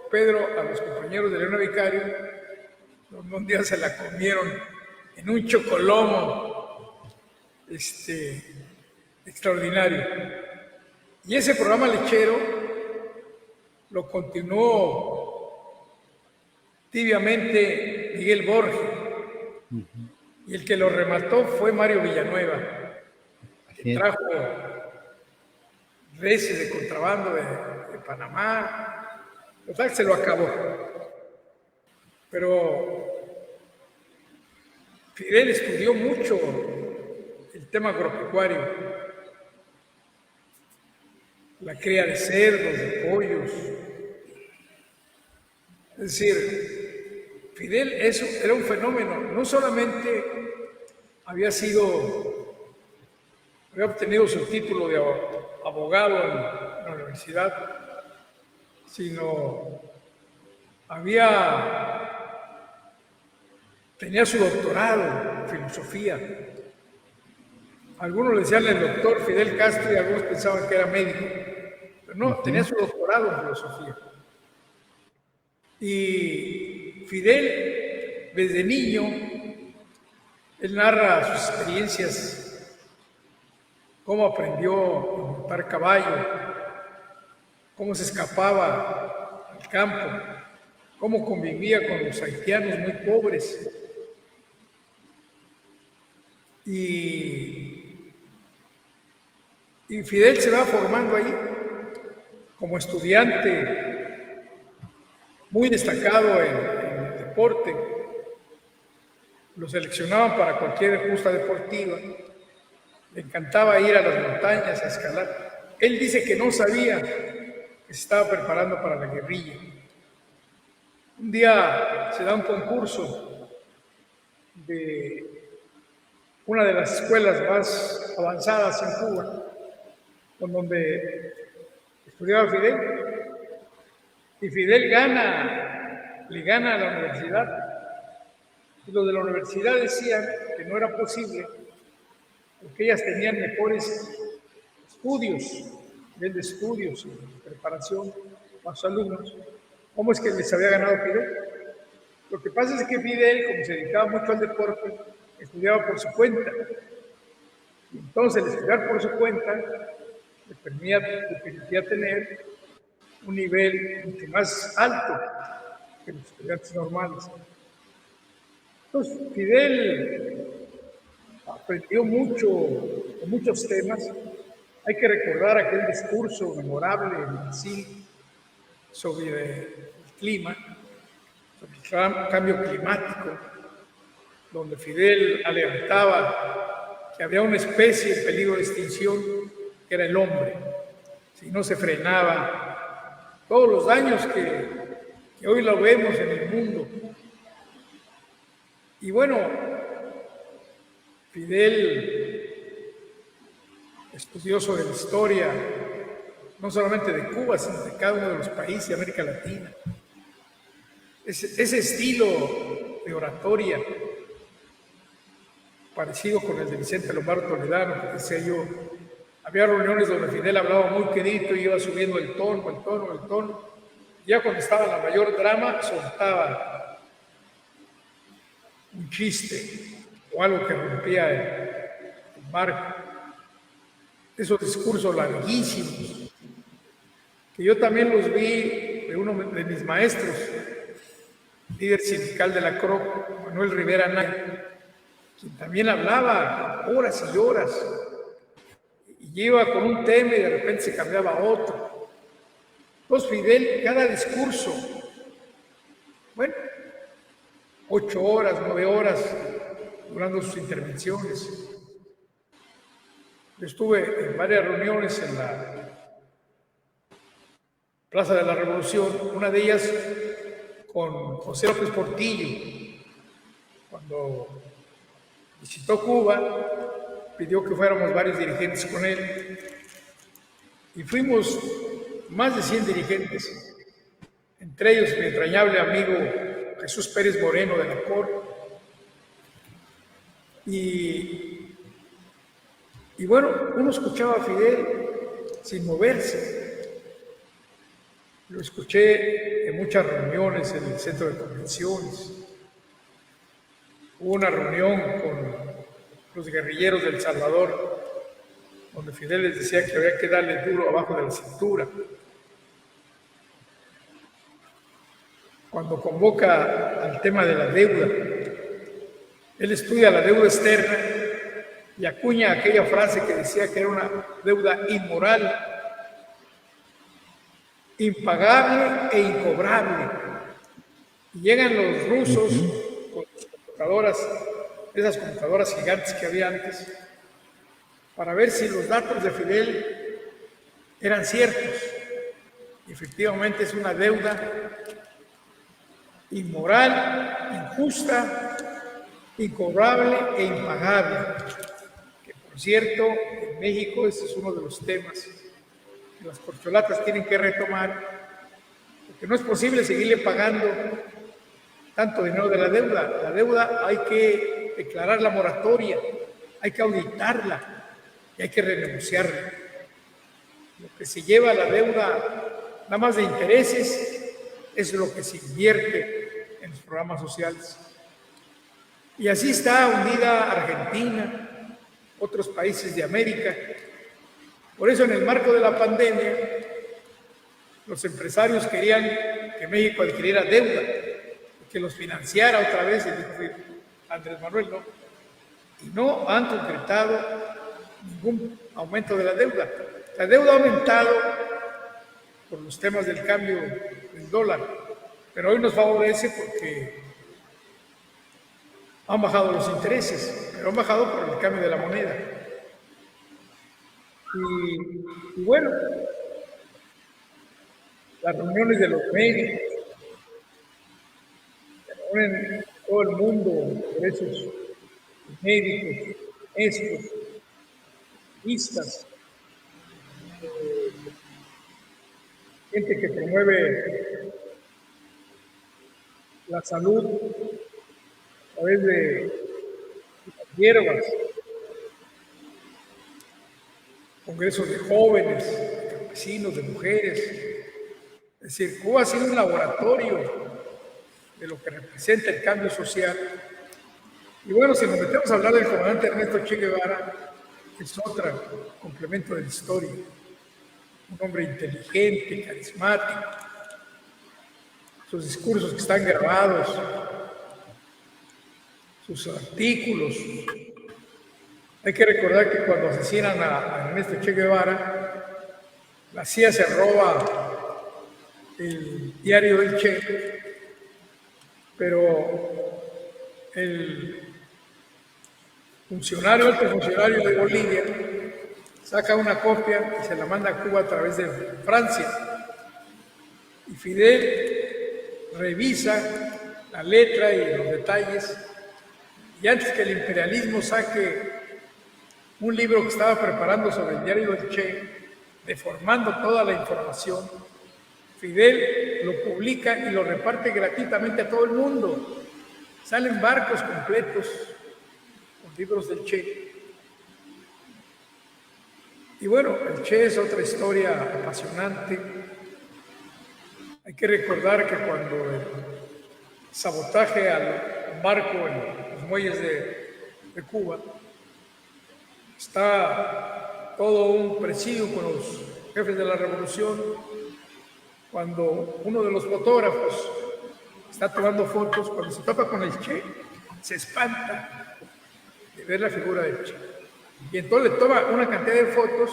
Pedro a los compañeros de Leona Vicario, donde un día se la comieron en un chocolomo extraordinario. Y ese programa lechero lo continuó tibiamente Miguel Borges. Y el que lo remató fue Mario Villanueva, que trajo reses de contrabando de Panamá. Total, se lo acabó. Pero Fidel estudió mucho el tema agropecuario, la cría de cerdos, de pollos. Es decir, Fidel era un fenómeno. No solamente había obtenido su título de abogado en la universidad, sino tenía su doctorado en filosofía. Algunos le decían el doctor Fidel Castro y algunos pensaban que era médico, pero no, tenía su doctorado en filosofía. Y Fidel, desde niño, él narra sus experiencias, cómo aprendió a montar caballo, cómo se escapaba al campo, cómo convivía con los haitianos muy pobres. Y Fidel se va formando ahí como estudiante muy destacado en el deporte. Lo seleccionaban para cualquier justa deportiva. Le encantaba ir a las montañas a escalar. Él dice que no sabía que se estaba preparando para la guerrilla. Un día se da un concurso de una de las escuelas más avanzadas en Cuba, con donde estudiaba Fidel, y Fidel le gana a la universidad. Y los de la universidad decían que no era posible, porque ellas tenían mejores estudios, nivel de estudios y preparación para sus alumnos. ¿Cómo es que les había ganado Fidel? Lo que pasa es que Fidel, como se dedicaba mucho al deporte, estudiaba por su cuenta. Y entonces, el estudiar por su cuenta le permitía tener un nivel mucho más alto que los estudiantes normales. Entonces, Fidel aprendió mucho de muchos temas. Hay que recordar aquel discurso memorable en Brasil sobre el clima, sobre el cambio climático, donde Fidel alertaba que había una especie en peligro de extinción, que era el hombre. Si no se frenaba, todos los daños que hoy lo vemos en el mundo. Y bueno, Fidel estudió sobre la historia, no solamente de Cuba, sino de cada uno de los países de América Latina. Ese estilo de oratoria, parecido con el de Vicente Lombardo Toledano, que decía yo, había reuniones donde Fidel hablaba muy quedito y iba subiendo el tono. Ya cuando estaba en la mayor drama, soltaba un chiste o algo que rompía el marco. Esos discursos larguísimos, que yo también los vi de uno de mis maestros, líder sindical de la CROC, Manuel Rivera Naya, quien también hablaba horas y horas, y iba con un tema y de repente se cambiaba a otro. Entonces Fidel, cada discurso, 8 horas, 9 horas, durando sus intervenciones. Yo estuve en varias reuniones en la Plaza de la Revolución, una de ellas con José López Portillo. Cuando visitó Cuba, pidió que fuéramos varios dirigentes con él, y fuimos más de 100 dirigentes, entre ellos mi entrañable amigo Jesús Pérez Moreno de la COR. Y bueno, uno escuchaba a Fidel sin moverse. Lo escuché en muchas reuniones en el centro de convenciones. Hubo una reunión con los guerrilleros del Salvador, donde Fidel les decía que había que darle duro abajo de la cintura. Cuando convoca al tema de la deuda, él estudia la deuda externa y acuña aquella frase que decía que era una deuda inmoral, impagable e incobrable. Y llegan los rusos con sus computadoras, esas computadoras gigantes que había antes, para ver si los datos de Fidel eran ciertos. Y efectivamente es una deuda inmoral, injusta, incobrable e impagable. Que por cierto, en México ese es uno de los temas que las corcholatas tienen que retomar, porque no es posible seguirle pagando tanto dinero de la deuda. La deuda hay que declarar la moratoria, hay que auditarla y hay que renegociarla. Lo que se lleva a la deuda, nada más de intereses, es lo que se invierte en los programas sociales. Y así está hundida Argentina, otros países de América. Por eso, en el marco de la pandemia, los empresarios querían que México adquiriera deuda, que los financiara otra vez, el dijo Andrés Manuel, ¿no? Y no han concretado ningún aumento de la deuda. La deuda ha aumentado por los temas del cambio del dólar, pero hoy nos favorece porque han bajado los intereses, pero han bajado por el cambio de la moneda. Y bueno, las reuniones de los médicos, se reúnen todo el mundo, esos médicos, estos, gente que promueve la salud a través de las hierbas, congresos de jóvenes, de campesinos, de mujeres. Es decir, Cuba ha sido un laboratorio de lo que representa el cambio social. Y bueno, si nos metemos a hablar del comandante Ernesto Che Guevara, es otro complemento de la historia. Un hombre inteligente, carismático. Sus discursos que están grabados, sus artículos. Hay que recordar que cuando asesinan a Ernesto Che Guevara, la CIA se roba el diario del Che, pero el alto funcionario de Bolivia, saca una copia y se la manda a Cuba a través de Francia. Y Fidel revisa la letra y los detalles, y antes que el imperialismo saque un libro que estaba preparando sobre el diario del Che, deformando toda la información, Fidel lo publica y lo reparte gratuitamente a todo el mundo. Salen barcos completos con libros del Che. Y bueno, el Che es otra historia apasionante. Hay que recordar que cuando el sabotaje al barco en los muelles de Cuba, está todo un presidio con los jefes de la revolución, cuando uno de los fotógrafos está tomando fotos, cuando se topa con el Che, se espanta de ver la figura del Che. Y entonces le toma una cantidad de fotos.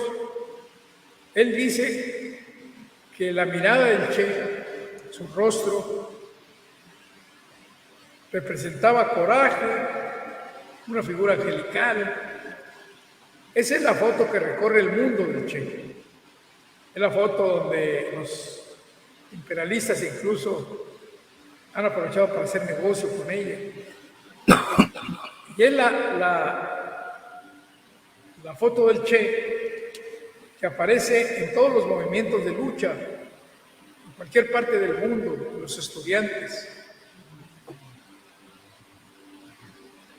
Él dice que la mirada del Che, su rostro, representaba coraje, una figura angelical. Esa es la foto que recorre el mundo del Che. Es la foto donde nos imperialistas incluso han aprovechado para hacer negocio con ella. Y es la foto del Che que aparece en todos los movimientos de lucha, en cualquier parte del mundo, los estudiantes.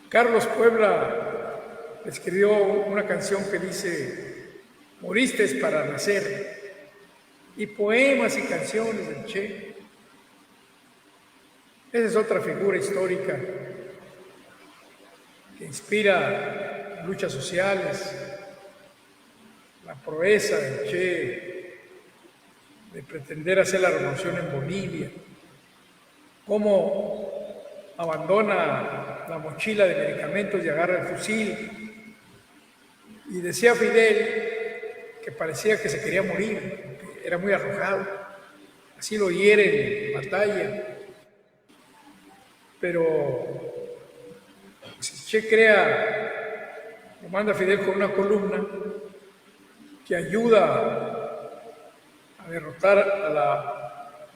Carlos Puebla escribió una canción que dice: moriste para nacer, y poemas y canciones del Che. Esa es otra figura histórica que inspira luchas sociales, la proeza del Che de pretender hacer la revolución en Bolivia, cómo abandona la mochila de medicamentos y agarra el fusil. Y decía Fidel que parecía que se quería morir, que era muy arrojado, así lo hiere en batalla. Pero Che crea, lo manda Fidel con una columna que ayuda a derrotar a la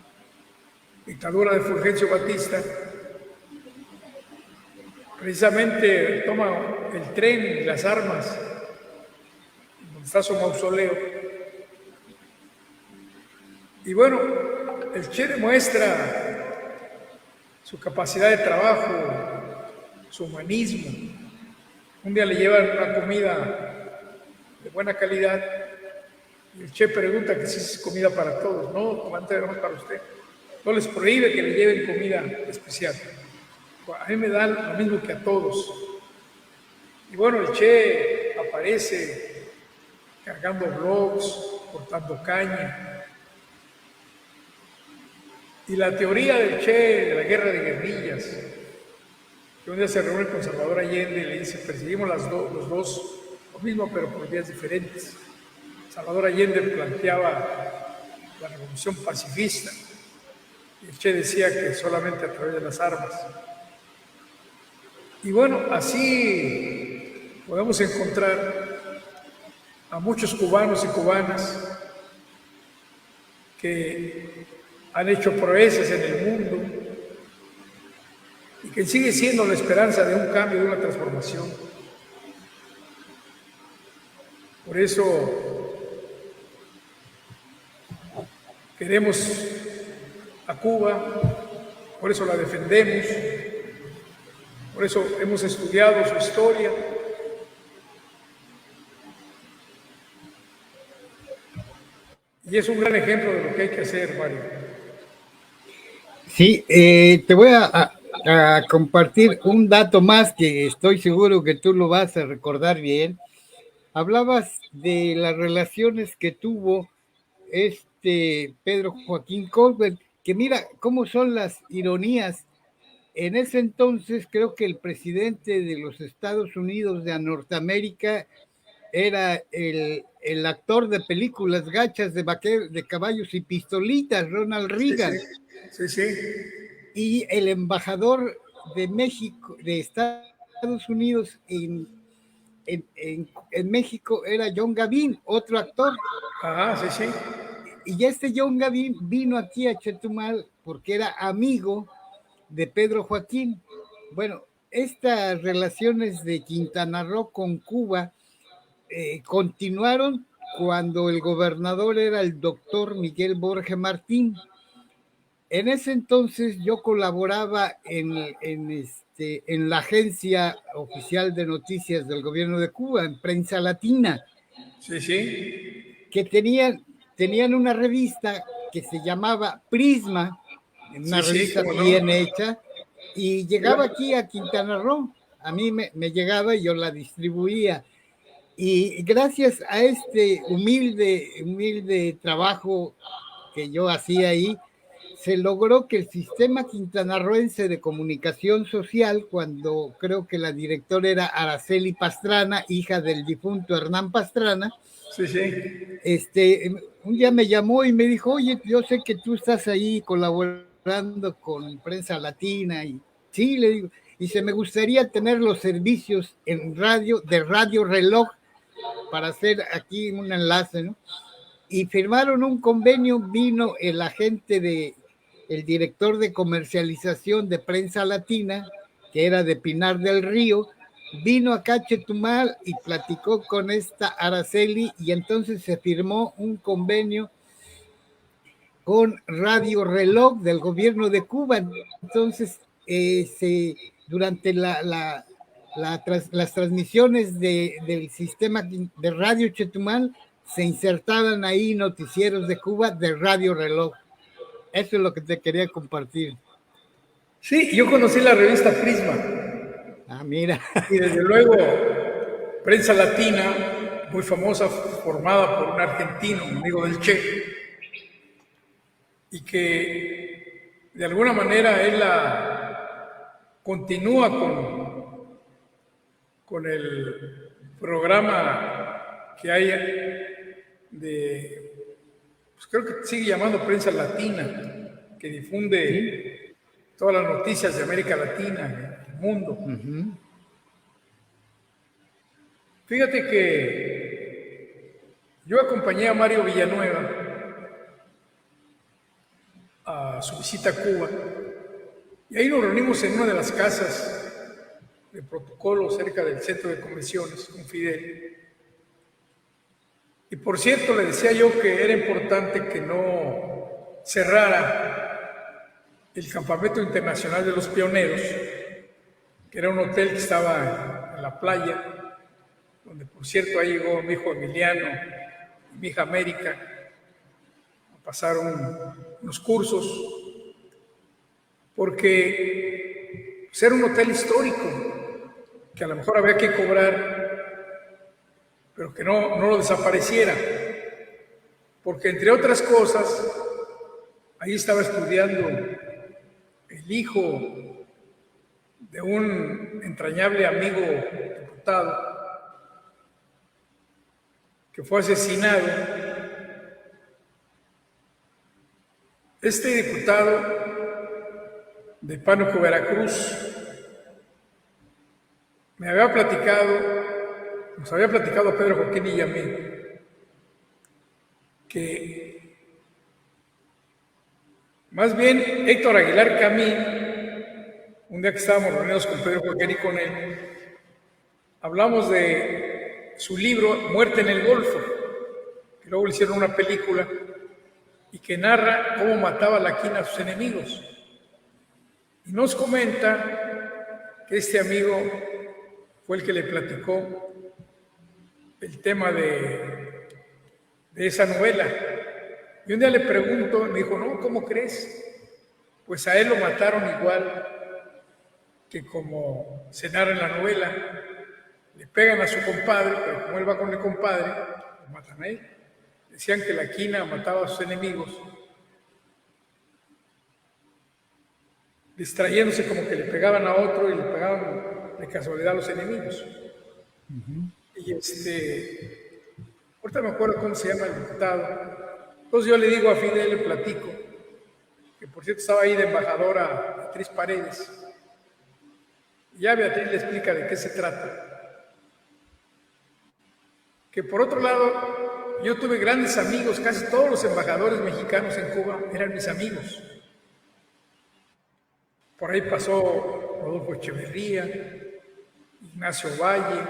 dictadura de Fulgencio Batista. Precisamente toma el tren y las armas, donde está su mausoleo. Y bueno, el Che demuestra su capacidad de trabajo, su humanismo. Un día le llevan una comida de buena calidad y el Che pregunta que si es comida para todos. No, comandante, no es para usted. No les prohíbe que le lleven comida especial. A mí me dan lo mismo que a todos. Y bueno, el Che aparece cargando blogs, cortando caña. Y la teoría del Che de la guerra de guerrillas, que un día se reúne con Salvador Allende y le dice: perseguimos los dos lo mismo, pero por vías diferentes. Salvador Allende planteaba la revolución pacifista y el Che decía que solamente a través de las armas. Y bueno, así podemos encontrar a muchos cubanos y cubanas que han hecho proezas en el mundo y que sigue siendo la esperanza de un cambio, de una transformación. Por eso queremos a Cuba, por eso la defendemos, por eso hemos estudiado su historia. Y es un gran ejemplo de lo que hay que hacer, Mario. Sí, te voy a compartir un dato más que estoy seguro que tú lo vas a recordar bien. Hablabas de las relaciones que tuvo Pedro Joaquín Colbert, que mira cómo son las ironías. En ese entonces creo que el presidente de los Estados Unidos de Norteamérica era el actor de películas gachas de caballos y pistolitas, Ronald Reagan. Sí, sí. Y el embajador de México, de Estados Unidos en México era John Gavin, otro actor. Sí, sí. Y John Gavin vino aquí a Chetumal porque era amigo de Pedro Joaquín. Bueno, estas relaciones de Quintana Roo con Cuba continuaron cuando el gobernador era el doctor Miguel Borges Martín. En ese entonces yo colaboraba en la agencia oficial de noticias del gobierno de Cuba, en Prensa Latina. Sí, sí. Que tenían una revista que se llamaba Prisma, una revista bien hecha, y llegaba aquí a Quintana Roo. A mí me llegaba y yo la distribuía. Y gracias a este humilde trabajo que yo hacía ahí, se logró que el sistema quintanarroense de comunicación social, cuando creo que la directora era Araceli Pastrana, hija del difunto Hernán Pastrana, sí, sí. Un día me llamó y me dijo: oye, yo sé que tú estás ahí colaborando con Prensa Latina. Y sí, le digo, dice, me gustaría tener los servicios de Radio Reloj para hacer aquí un enlace, ¿no? y firmaron un convenio. Vino el el director de comercialización de Prensa Latina, que era de Pinar del Río, vino acá a Chetumal y platicó con esta Araceli, y entonces se firmó un convenio con Radio Reloj del gobierno de Cuba. Entonces, durante las transmisiones del sistema de Radio Chetumal, se insertaban ahí noticieros de Cuba de Radio Reloj. Eso es lo que te quería compartir. Sí, yo conocí la revista Prisma. Ah, mira. Y desde luego, Prensa Latina, muy famosa, formada por un argentino, un amigo del Che, y que de alguna manera él continúa con el programa que hay pues creo que sigue llamando Prensa Latina, que difunde todas las noticias de América Latina, del mundo. Uh-huh. Fíjate que yo acompañé a Mario Villanueva a su visita a Cuba, y ahí nos reunimos en una de las casas de protocolo cerca del centro de convenciones con Fidel. Y por cierto, le decía yo que era importante que no cerrara el Campamento Internacional de los Pioneros, que era un hotel que estaba en la playa, donde por cierto ahí llegó mi hijo Emiliano y mi hija América a pasar unos cursos, porque pues, era un hotel histórico que a lo mejor había que cobrar, pero que no lo desapareciera, porque entre otras cosas ahí estaba estudiando el hijo de un entrañable amigo diputado que fue asesinado. Este diputado de Pánuco, Veracruz, nos había platicado a Pedro Joaquín y a mí que más bien Héctor Aguilar Camín, un día que estábamos reunidos con Pedro Joaquín y con él, hablamos de su libro Muerte en el Golfo, que luego le hicieron una película y que narra cómo mataba la quina a sus enemigos. Y nos comenta que este amigo fue el que le platicó el tema de esa novela. Y un día le pregunto, me dijo, no, ¿cómo crees? Pues a él lo mataron igual que como se narra en la novela. Le pegan a su compadre, pero como él va con el compadre, lo matan a él. Decían que la quina mataba a sus enemigos, distrayéndose como que le pegaban a otro y le pegaban de casualidad a los enemigos. Uh-huh. Y ahorita me acuerdo cómo se llama el diputado. Entonces yo le digo a Fidel, le platico, que por cierto estaba ahí de embajadora Beatriz Paredes. Y ya Beatriz le explica de qué se trata. Que por otro lado, yo tuve grandes amigos, casi todos los embajadores mexicanos en Cuba eran mis amigos. Por ahí pasó Rodolfo Echeverría, Ignacio Valle,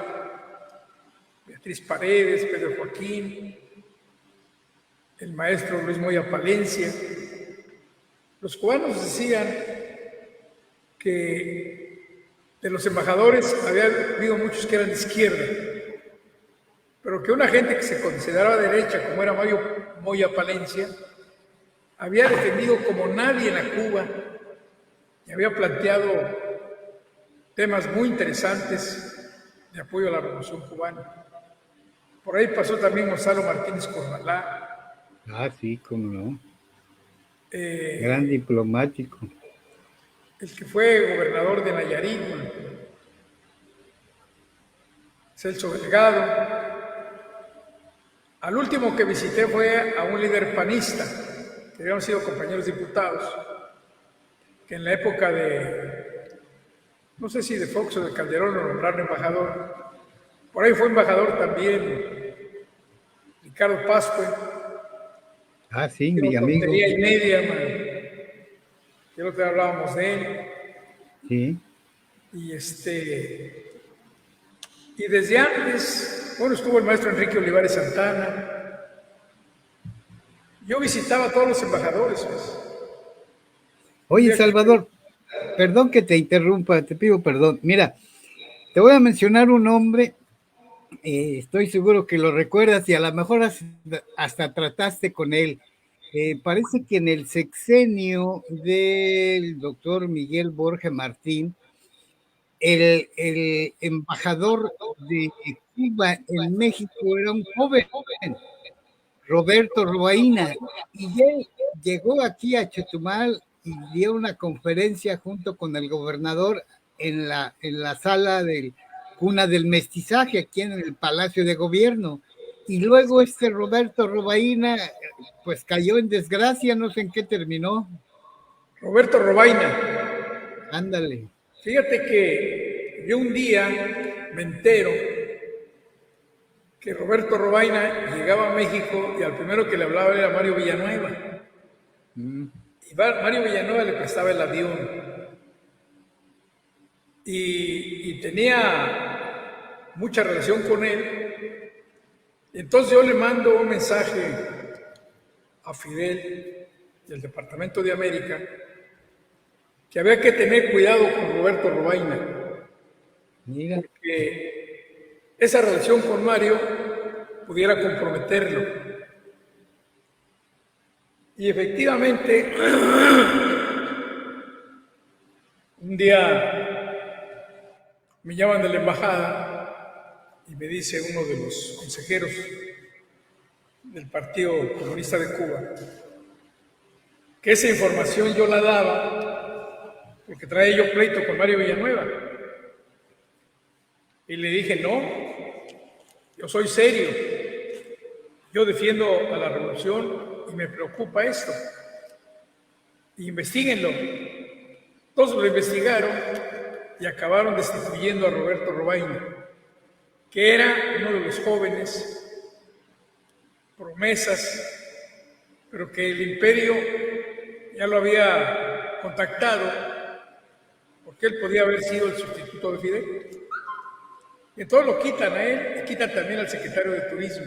Beatriz Paredes, Pedro Joaquín, el maestro Luis Moya Palencia. Los cubanos decían que de los embajadores había habido muchos que eran de izquierda, pero que una gente que se consideraba derecha, como era Moya Palencia, había defendido como nadie en la Cuba y había planteado temas muy interesantes de apoyo a la Revolución Cubana. Por ahí pasó también Gonzalo Martínez Corvalá. Ah, sí, cómo no. Gran diplomático. El que fue gobernador de Nayarit, Celso Delgado. Al último que visité fue a un líder panista, que habíamos sido compañeros diputados, que en la época no sé si de Fox o de Calderón lo nombraron embajador. Por ahí fue embajador también Ricardo Pascue, Ah, sí, Qué mi amigo. tontería y media, man. Ya no te hablábamos de él. Sí. Y y desde antes, bueno, estuvo el maestro Enrique Olivares Santana. Yo visitaba a todos los embajadores, pues. Un Oye, día que Salvador, perdón que te interrumpa, te pido perdón. Mira, te voy a mencionar un nombre, estoy seguro que lo recuerdas y a lo mejor hasta trataste con él. Parece que en el sexenio del doctor Miguel Borja Martín, el embajador de Cuba en México era un joven, Roberto Robaina, y él llegó aquí a Chetumal y dio una conferencia junto con el gobernador en la sala del Cuna del Mestizaje, aquí en el Palacio de Gobierno. Y luego este Roberto Robaina, pues cayó en desgracia, no sé en qué terminó. Roberto Robaina, Ándale. fíjate que yo un día me entero que Roberto Robaina llegaba a México y al primero que le hablaba era Mario Villanueva. Y Mario Villanueva le prestaba el avión. Y tenía mucha relación con él. Entonces yo le mando un mensaje a Fidel del Departamento de América que había que tener cuidado con Roberto Robaina, Mira. porque esa relación con Mario pudiera comprometerlo. Y efectivamente, un día me llaman de la embajada y me dice uno de los consejeros del Partido Comunista de Cuba que esa información yo la daba porque traía yo pleito con Mario Villanueva. Y le dije, no, yo soy serio, yo defiendo a la revolución y me preocupa esto. Investíguenlo. Todos lo investigaron y acabaron destituyendo a Roberto Robaina, que era uno de los jóvenes promesas, pero que el imperio ya lo había contactado porque él podía haber sido el sustituto de Fidel. Y entonces lo quitan a él y quitan también al secretario de Turismo.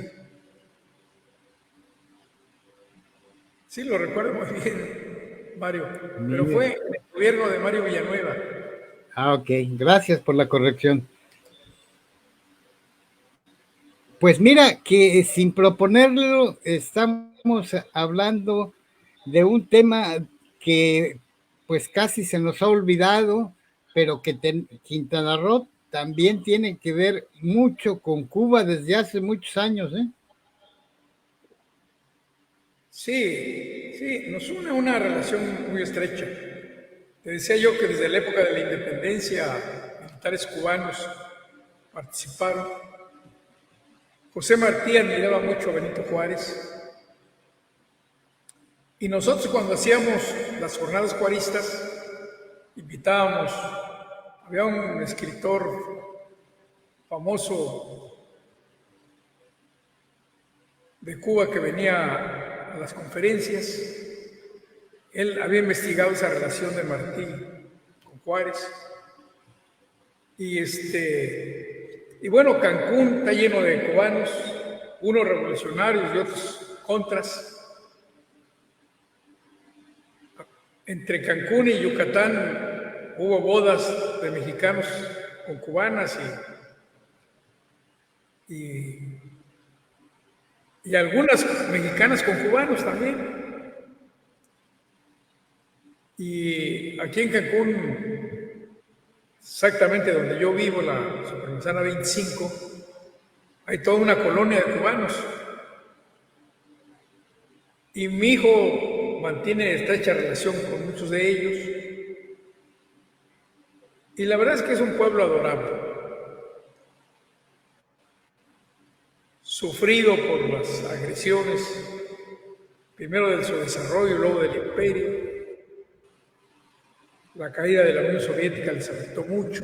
Sí, lo recuerdo muy bien, Mario, pero fue en el gobierno de Mario Villanueva. Ah, ok, gracias por la corrección. Pues mira, que sin proponerlo, estamos hablando de un tema que pues casi se nos ha olvidado, pero que Quintana Roo también tiene que ver mucho con Cuba desde hace muchos años, ¿eh? Sí, sí, nos une una relación muy estrecha. Te decía yo que desde la época de la independencia, militares cubanos participaron. José Martí admiraba mucho a Benito Juárez. Y nosotros cuando hacíamos las jornadas juaristas, invitábamos, había un escritor famoso de Cuba que venía a las conferencias. Él había investigado esa relación de Martí con Juárez. Y bueno, Cancún está lleno de cubanos, unos revolucionarios y otros contras. Entre Cancún y Yucatán hubo bodas de mexicanos con cubanas y algunas mexicanas con cubanos también. Y aquí en Cancún, exactamente donde yo vivo, la Supermanzana 25, hay toda una colonia de cubanos. Y mi hijo mantiene estrecha relación con muchos de ellos. Y la verdad es que es un pueblo adorable, sufrido por las agresiones, primero de su desarrollo y luego del imperio. La caída de la Unión Soviética les afectó mucho.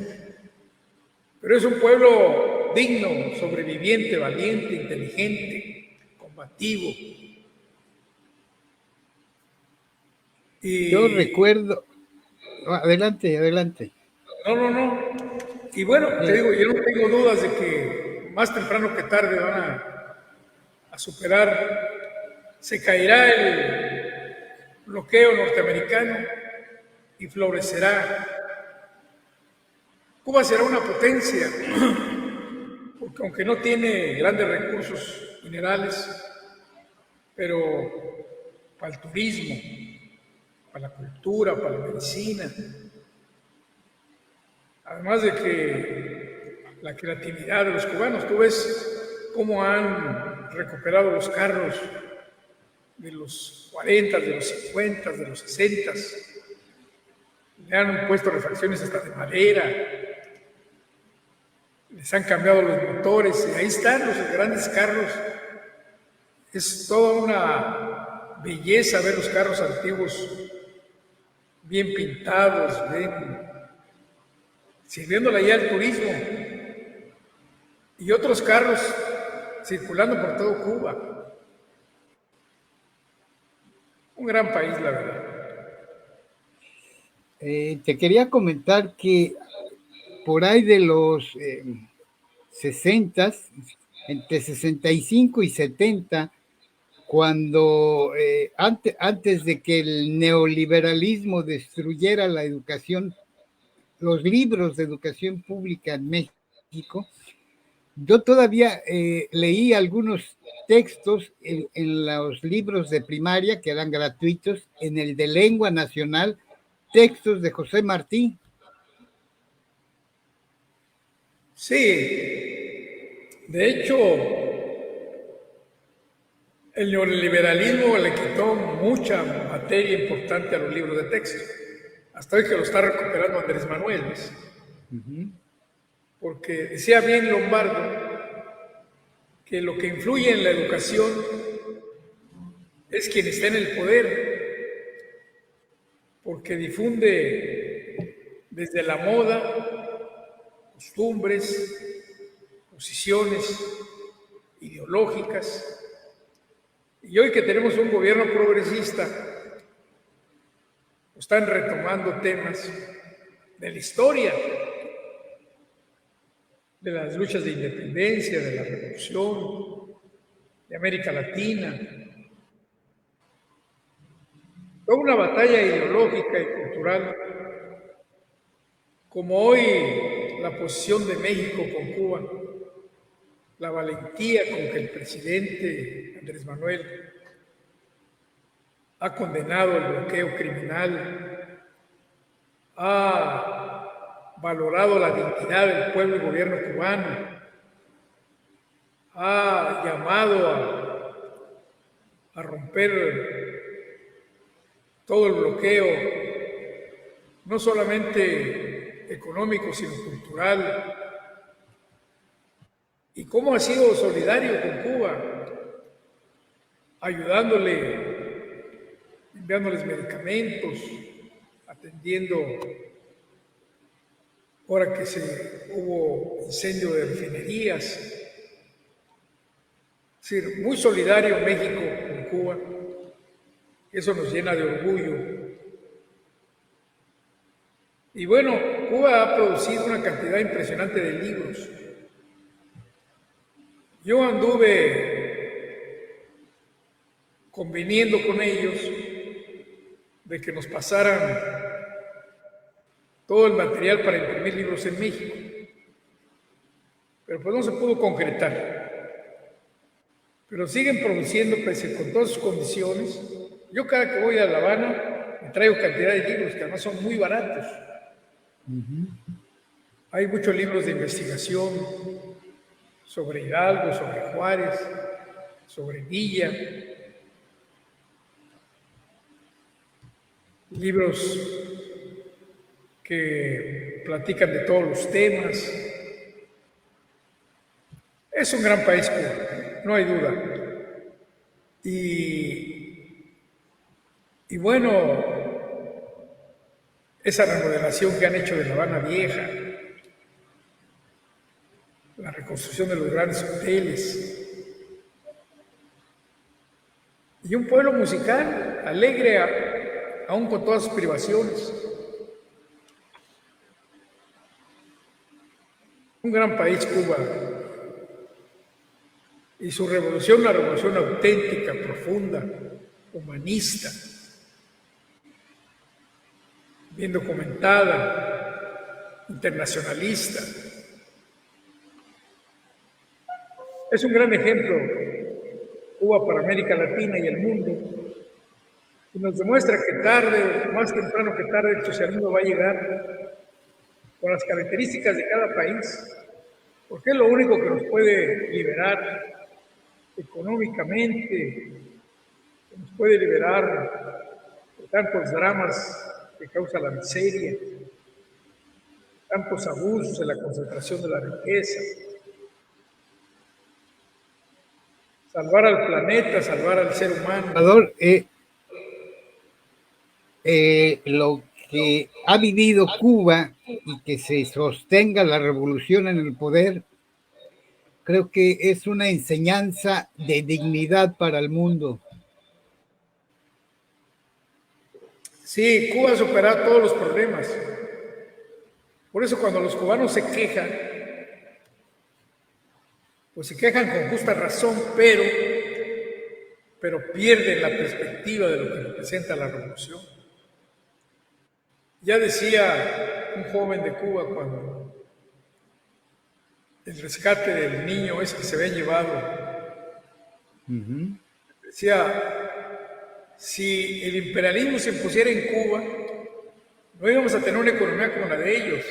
Pero es un pueblo digno, sobreviviente, valiente, inteligente, combativo. Yo Y recuerdo, adelante, adelante. no. Y bueno, te digo, yo no tengo dudas de que más temprano que tarde van a superar, se caerá el bloqueo norteamericano y florecerá. Cuba será una potencia, porque aunque no tiene grandes recursos minerales, pero para el turismo, para la cultura, para la medicina, además de que la creatividad de los cubanos, tú ves cómo han recuperado los carros de los 40, de los 50, de los 60, le han puesto refacciones hasta de madera, les han cambiado los motores y ahí están los grandes carros. Es toda una belleza ver los carros antiguos bien pintados, bien sirviéndole ya al turismo y otros carros circulando por todo Cuba. Un gran país, la verdad. Te quería comentar que por ahí de los 60, entre 65 y 70, cuando antes de que el neoliberalismo destruyera la educación, los libros de educación pública en México, yo todavía leí algunos textos en los libros de primaria que eran gratuitos, en el de lengua nacional, textos de José Martí. Sí, de hecho, el neoliberalismo le quitó mucha materia importante a los libros de texto. Hasta hoy que lo está recuperando Andrés Manuel, ¿ves? Porque decía bien Lombardo que lo que influye en la educación es quien está en el poder, porque difunde desde la moda, costumbres, posiciones ideológicas. Y hoy que tenemos un gobierno progresista, están retomando temas de la historia, de las luchas de independencia, de la revolución, de América Latina. Toda una batalla ideológica y cultural, como hoy la posición de México con Cuba, la valentía con que el presidente Andrés Manuel ha condenado el bloqueo criminal, ha valorado la dignidad del pueblo y gobierno cubano, ha llamado a romper todo el bloqueo, no solamente económico, sino cultural, y cómo ha sido solidario con Cuba, ayudándole, enviándoles medicamentos, atendiendo, ahora que hubo incendio de refinerías. Es decir, muy solidario México con Cuba. Eso nos llena de orgullo. Y bueno, Cuba ha producido una cantidad impresionante de libros. Yo anduve conveniendo con ellos de que nos pasaran todo el material para imprimir libros en México, pero pues no se pudo concretar. Pero siguen produciendo, pese con todas sus condiciones. Yo cada que voy a La Habana me traigo cantidad de libros que además son muy baratos. Hay muchos libros de investigación sobre Hidalgo, sobre Juárez, sobre Villa, libros que platican de todos los temas. Es un gran país, Cuba, no hay duda. Y bueno, esa remodelación que han hecho de La Habana Vieja, la reconstrucción de los grandes hoteles, y un pueblo musical alegre aún con todas sus privaciones. Un gran país, Cuba, y su revolución, una revolución auténtica, profunda, humanista, bien documentada, internacionalista. Es un gran ejemplo, Cuba, para América Latina y el mundo, y nos demuestra que tarde, más temprano que tarde, el socialismo va a llegar con las características de cada país, porque es lo único que nos puede liberar económicamente, que nos puede liberar de tantos dramas que causa la miseria, tantos abusos en la concentración de la riqueza, salvar al planeta, salvar al ser humano. Salvador, lo que ha vivido Cuba y que se sostenga la revolución en el poder, creo que es una enseñanza de dignidad para el mundo. Sí, Cuba ha superado todos los problemas. Por eso cuando los cubanos se quejan, pues se quejan con justa razón, pero pierden la perspectiva de lo que representa la revolución. Ya decía un joven de Cuba cuando el rescate del niño ese que se había llevado, decía, si el imperialismo se impusiera en Cuba, no íbamos a tener una economía como la de ellos,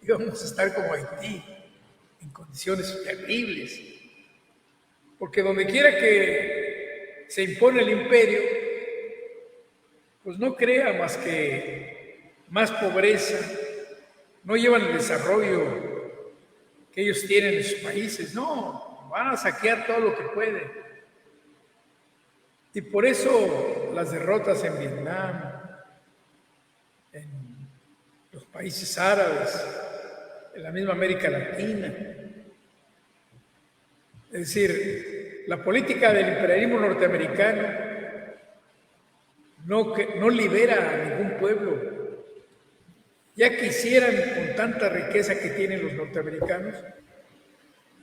íbamos a estar como Haití, en condiciones terribles, porque donde quiera que se impone el imperio, pues no crea más que más pobreza, no llevan el desarrollo que ellos tienen en sus países, no, van a saquear todo lo que pueden. Y por eso las derrotas en Vietnam, en los países árabes, en la misma América Latina. Es decir, la política del imperialismo norteamericano no libera a ningún pueblo. Ya quisieran, con tanta riqueza que tienen los norteamericanos,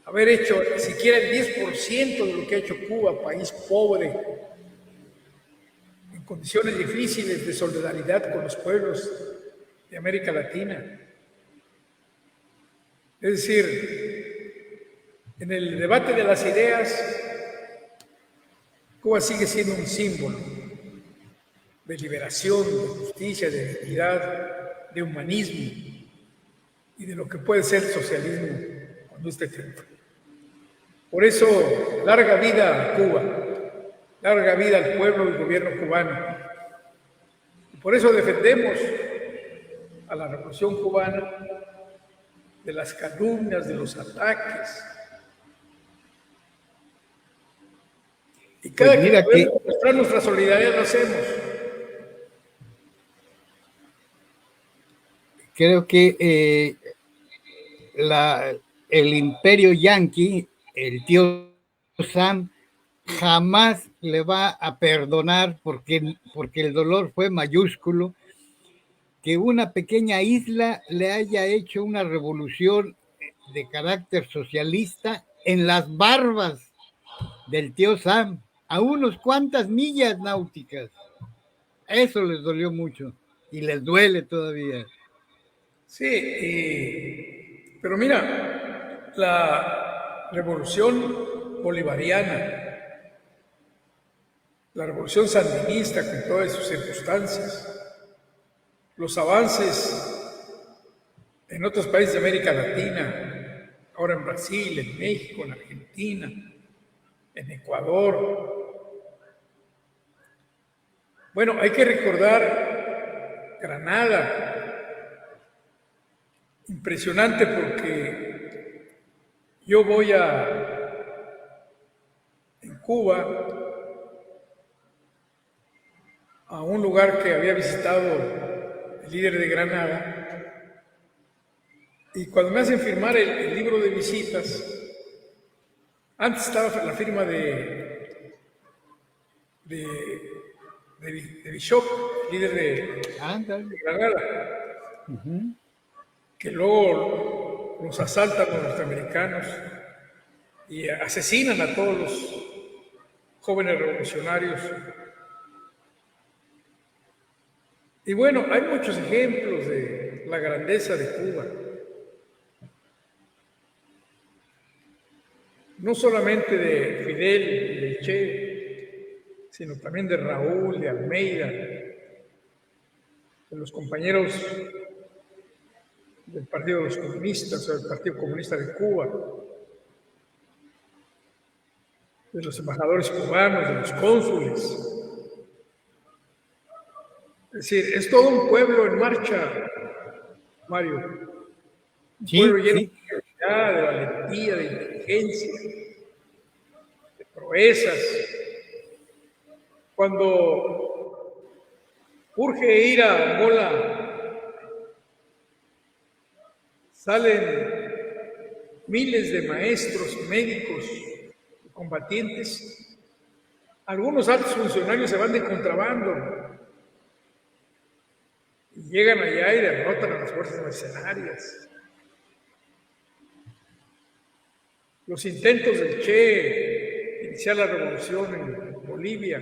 haber hecho siquiera el 10% de lo que ha hecho Cuba, país pobre, en condiciones difíciles de solidaridad con los pueblos de América Latina. Es decir, en el debate de las ideas, Cuba sigue siendo un símbolo de liberación, de justicia, de dignidad, de humanismo y de lo que puede ser el socialismo cuando esté triunfa. Por eso, larga vida a Cuba, larga vida al pueblo y gobierno cubano. Y por eso defendemos a la revolución cubana de las calumnias, de los ataques. Y cada Pues que podemos mostrar nuestra solidaridad lo hacemos. Creo que el imperio yanqui, el tío Sam, jamás le va a perdonar porque el dolor fue mayúsculo, que una pequeña isla le haya hecho una revolución de carácter socialista en las barbas del tío Sam, a unos cuantas millas náuticas. Eso les dolió mucho y les duele todavía. Sí, pero mira, la revolución bolivariana, la revolución sandinista con todas sus circunstancias, los avances en otros países de América Latina, ahora en Brasil, en México, en Argentina, en Ecuador. Bueno, hay que recordar Granada, impresionante porque yo voy en Cuba a un lugar que había visitado el líder de Granada y cuando me hacen firmar el libro de visitas, antes estaba la firma de de Bishop, líder de Granada, que luego los asaltan los norteamericanos y asesinan a todos los jóvenes revolucionarios. Y bueno, hay muchos ejemplos de la grandeza de Cuba. No solamente de Fidel y de Che, sino también de Raúl, de Almeida, de los compañeros del Partido de los Comunistas o del Partido Comunista de Cuba, de los embajadores cubanos, de los cónsules. Es decir, es todo un pueblo en marcha, Mario. Un pueblo lleno de creatividad, de valentía, de inteligencia, de proezas. Cuando urge ir a Angola, salen miles de maestros, médicos, combatientes. Algunos altos funcionarios se van de contrabando y llegan allá y derrotan a las fuerzas mercenarias. Los intentos del Che de iniciar la revolución en Bolivia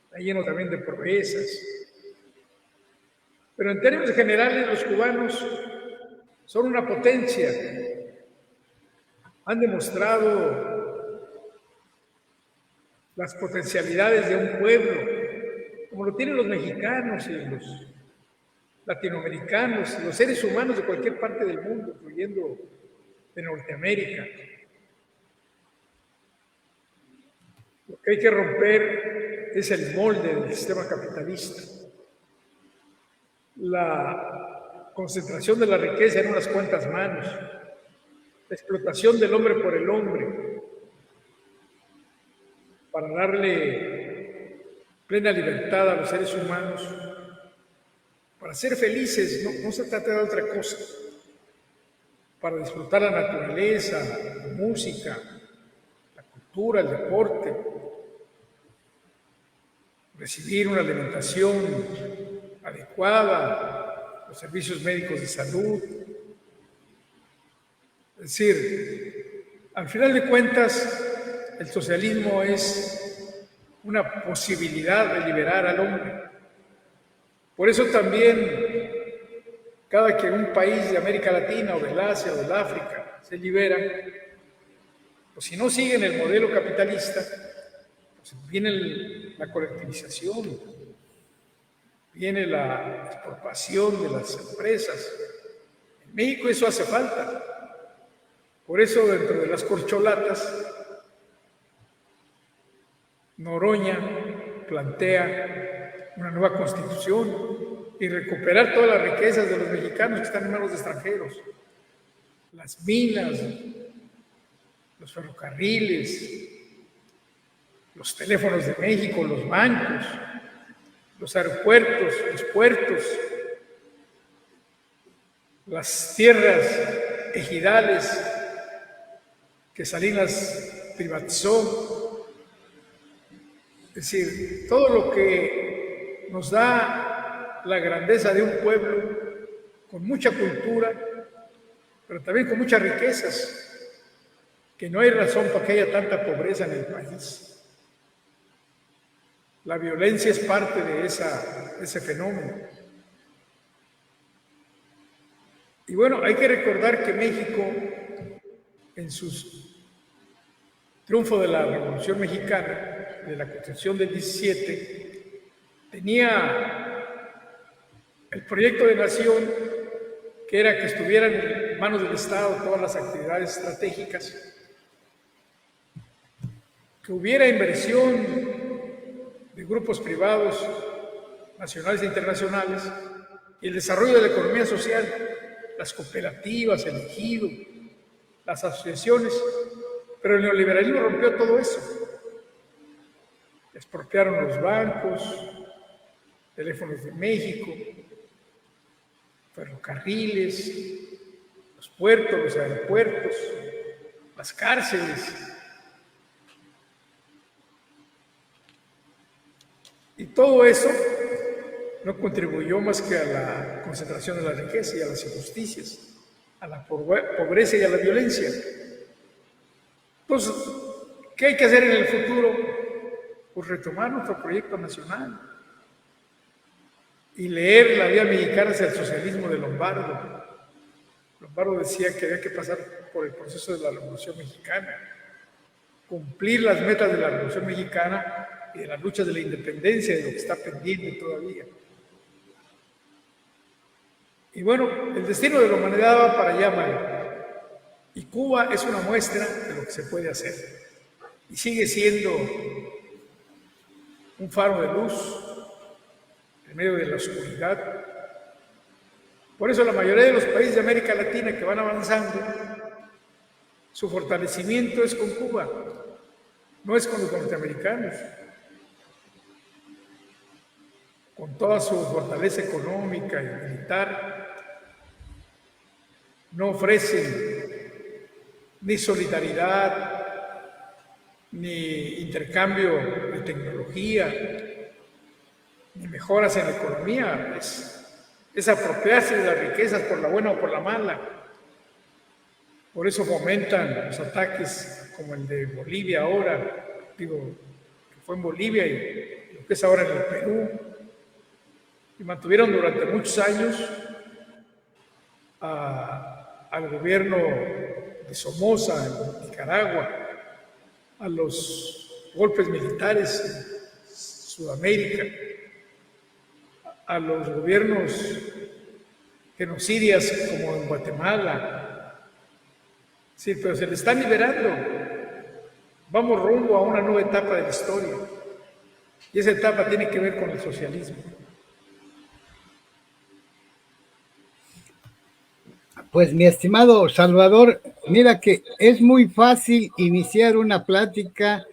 está lleno también de proezas. Pero en términos generales, los cubanos son una potencia. Han demostrado las potencialidades de un pueblo, como lo tienen los mexicanos y los latinoamericanos, los seres humanos de cualquier parte del mundo, incluyendo de Norteamérica. Lo que hay que romper es el molde del sistema capitalista. La concentración de la riqueza en unas cuantas manos, la explotación del hombre por el hombre, para darle plena libertad a los seres humanos, para ser felices. No se trata de otra cosa, para disfrutar la naturaleza, la música, la cultura, el deporte, recibir una alimentación adecuada, los servicios médicos de salud. Es decir, al final de cuentas, el socialismo es una posibilidad de liberar al hombre. Por eso también, cada que un país de América Latina o del Asia o del África se libera, pues si no siguen el modelo capitalista, pues viene la colectivización, viene la expropiación de las empresas. En México eso hace falta. Por eso, dentro de las corcholatas, Noroña plantea una nueva constitución y recuperar todas las riquezas de los mexicanos que están en manos de extranjeros. Las minas, los ferrocarriles, los teléfonos de México, los bancos, los aeropuertos, los puertos, las tierras ejidales que Salinas privatizó. Es decir, todo lo que nos da la grandeza de un pueblo con mucha cultura, pero también con muchas riquezas, que no hay razón para que haya tanta pobreza en el país. La violencia es parte de ese fenómeno. Y bueno, hay que recordar que México, en su triunfo de la Revolución Mexicana, de la Constitución del 17, tenía el proyecto de nación, que era que estuvieran en manos del Estado todas las actividades estratégicas, que hubiera inversión de grupos privados, nacionales e internacionales, y el desarrollo de la economía social, las cooperativas, el ejido, las asociaciones, pero el neoliberalismo rompió todo eso. Expropiaron los bancos, teléfonos de México, ferrocarriles, los puertos, los aeropuertos, las cárceles. Y todo eso no contribuyó más que a la concentración de la riqueza y a las injusticias, a la pobreza y a la violencia. Entonces, ¿qué hay que hacer en el futuro? Pues retomar nuestro proyecto nacional y leer la vía mexicana hacia el socialismo de Lombardo. Lombardo decía que había que pasar por el proceso de la Revolución Mexicana, cumplir las metas de la Revolución Mexicana y de las luchas de la independencia, de lo que está pendiente todavía. Y bueno, el destino de la humanidad va para allá, Mario. Y Cuba es una muestra de lo que se puede hacer. Y sigue siendo un faro de luz en medio de la oscuridad. Por eso la mayoría de los países de América Latina que van avanzando, su fortalecimiento es con Cuba, no es con los norteamericanos. Con toda su fortaleza económica y militar, no ofrecen ni solidaridad, ni intercambio de tecnología, ni mejoras en la economía. Es apropiarse de las riquezas por la buena o por la mala. Por eso fomentan los ataques como el de Bolivia ahora, digo, que fue en Bolivia y lo que es ahora en el Perú. Y mantuvieron durante muchos años al gobierno de Somoza en Nicaragua, a los golpes militares en Sudamérica, a los gobiernos genocidas como en Guatemala. Sí, pero se le están liberando. Vamos rumbo a una nueva etapa de la historia. Y esa etapa tiene que ver con el socialismo. Pues mi estimado Salvador, mira que es muy fácil iniciar una plática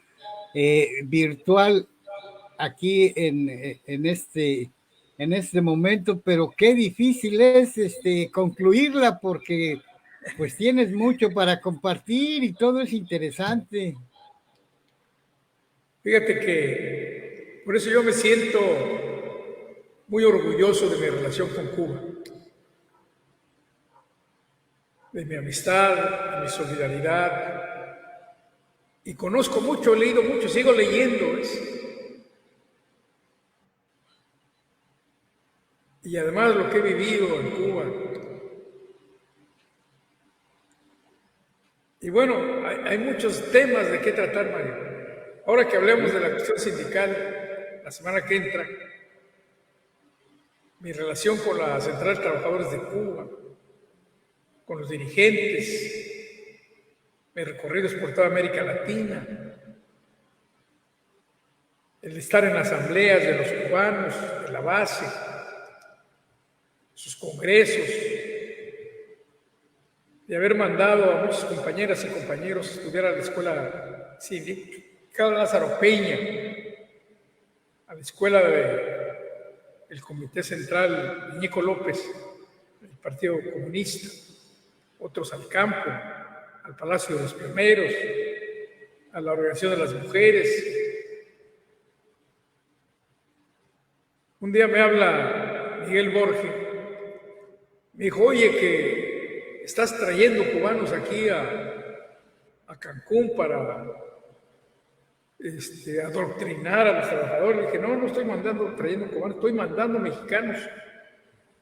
virtual aquí en este momento, pero qué difícil es concluirla porque pues tienes mucho para compartir y todo es interesante. Fíjate que por eso yo me siento muy orgulloso de mi relación con Cuba, de mi amistad, de mi solidaridad. Y conozco mucho, he leído mucho, sigo leyendo. Y además lo que he vivido en Cuba. Y bueno, hay muchos temas de qué tratar, Mario. Ahora que hablemos de la cuestión sindical, la semana que entra, mi relación con la Central de Trabajadores de Cuba, con los dirigentes, mis recorridos por toda América Latina, el estar en asambleas de los cubanos, de la base, sus congresos, de haber mandado a muchas compañeras y compañeros a estudiar a la escuela sindical Lázaro Peña, a la escuela del Comité Central Ñico López, del Partido Comunista, otros al campo, al Palacio de los Primeros, a la Organización de las Mujeres. Un día me habla Miguel Borges, me dijo, oye, que estás trayendo cubanos aquí a Cancún para adoctrinar a los trabajadores. Le dije, no estoy trayendo cubanos, estoy mandando mexicanos,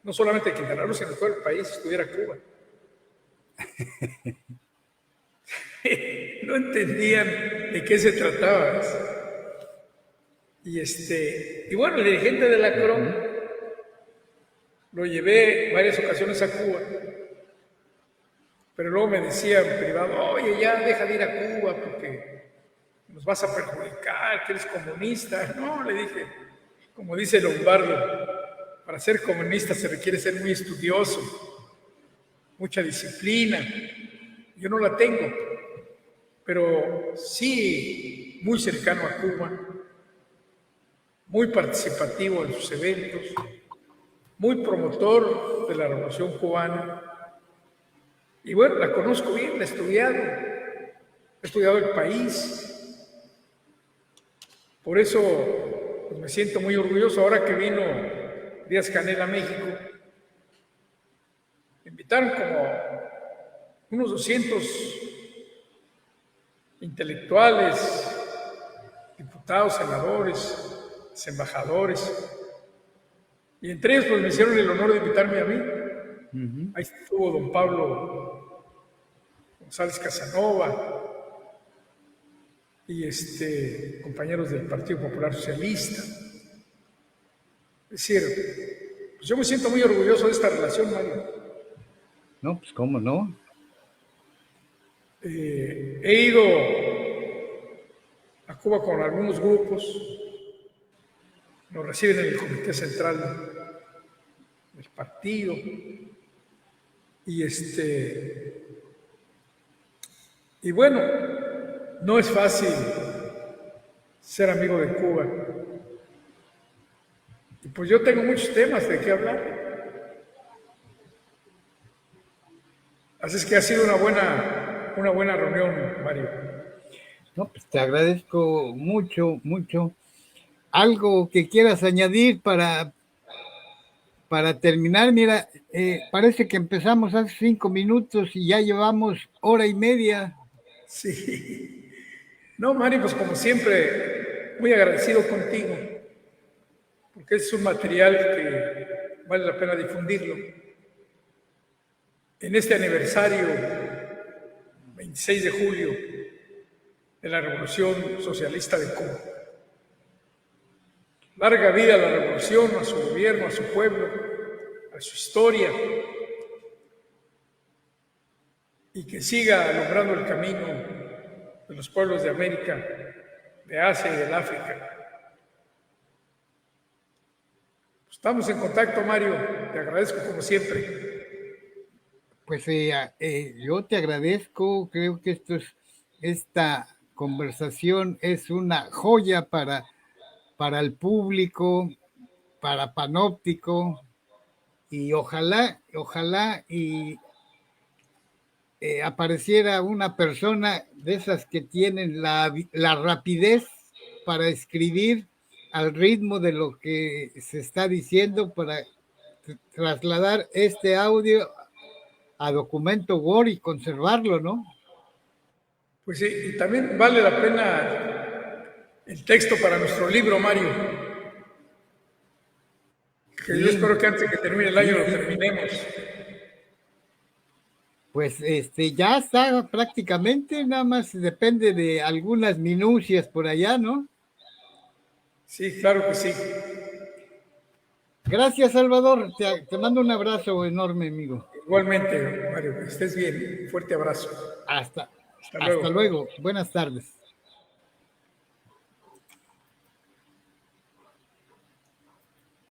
no solamente a Quintana Roo, sino a todo el país, estudiar a Cuba. No entendían de qué se trataba. Y bueno, el dirigente de la CROM lo llevé varias ocasiones a Cuba, pero luego me decía en privado, oye, ya deja de ir a Cuba porque nos vas a perjudicar, que eres comunista. No, le dije, como dice Lombardo, para ser comunista se requiere ser muy estudioso, mucha disciplina. Yo no la tengo, pero sí muy cercano a Cuba, muy participativo en sus eventos, muy promotor de la Revolución Cubana. Y bueno, la conozco bien, la he estudiado el país. Por eso pues me siento muy orgulloso. Ahora que vino Díaz-Canel a México, me invitaron como unos 200 intelectuales, diputados, senadores, embajadores, y entre ellos pues me hicieron el honor de invitarme a mí. Ahí estuvo don Pablo González Casanova y compañeros del Partido Popular Socialista. Es decir, pues yo me siento muy orgulloso de esta relación, Mario. No, pues cómo no. He ido a Cuba con algunos grupos, nos reciben en el Comité Central del partido y bueno, no es fácil ser amigo de Cuba. Y pues yo tengo muchos temas de qué hablar. Así es que ha sido una buena reunión, Mario. No, pues te agradezco mucho, mucho. ¿Algo que quieras añadir para terminar? Mira, parece que empezamos hace 5 minutos y ya llevamos 1:30. Sí. No, Mario, pues como siempre, muy agradecido contigo, porque es un material que vale la pena difundirlo. En este aniversario, 26 de julio, de la Revolución Socialista de Cuba. Larga vida a la revolución, a su gobierno, a su pueblo, a su historia, y que siga alumbrando el camino de los pueblos de América, de Asia y del África. Estamos en contacto, Mario. Te agradezco como siempre. Pues yo te agradezco. Creo que esta conversación es una joya para el público, para Panóptico, y ojalá y apareciera una persona de esas que tienen la rapidez para escribir al ritmo de lo que se está diciendo, para trasladar este audio a documento Word y conservarlo, ¿no? Pues sí, y también vale la pena el texto para nuestro libro, Mario. Que sí. Yo espero que antes de que termine el año lo terminemos. Pues ya está prácticamente, nada más depende de algunas minucias por allá, ¿no? Sí, claro que sí. Gracias, Salvador. Te mando un abrazo enorme, amigo. Igualmente, Mario, que estés bien. Fuerte abrazo. Hasta luego. Buenas tardes.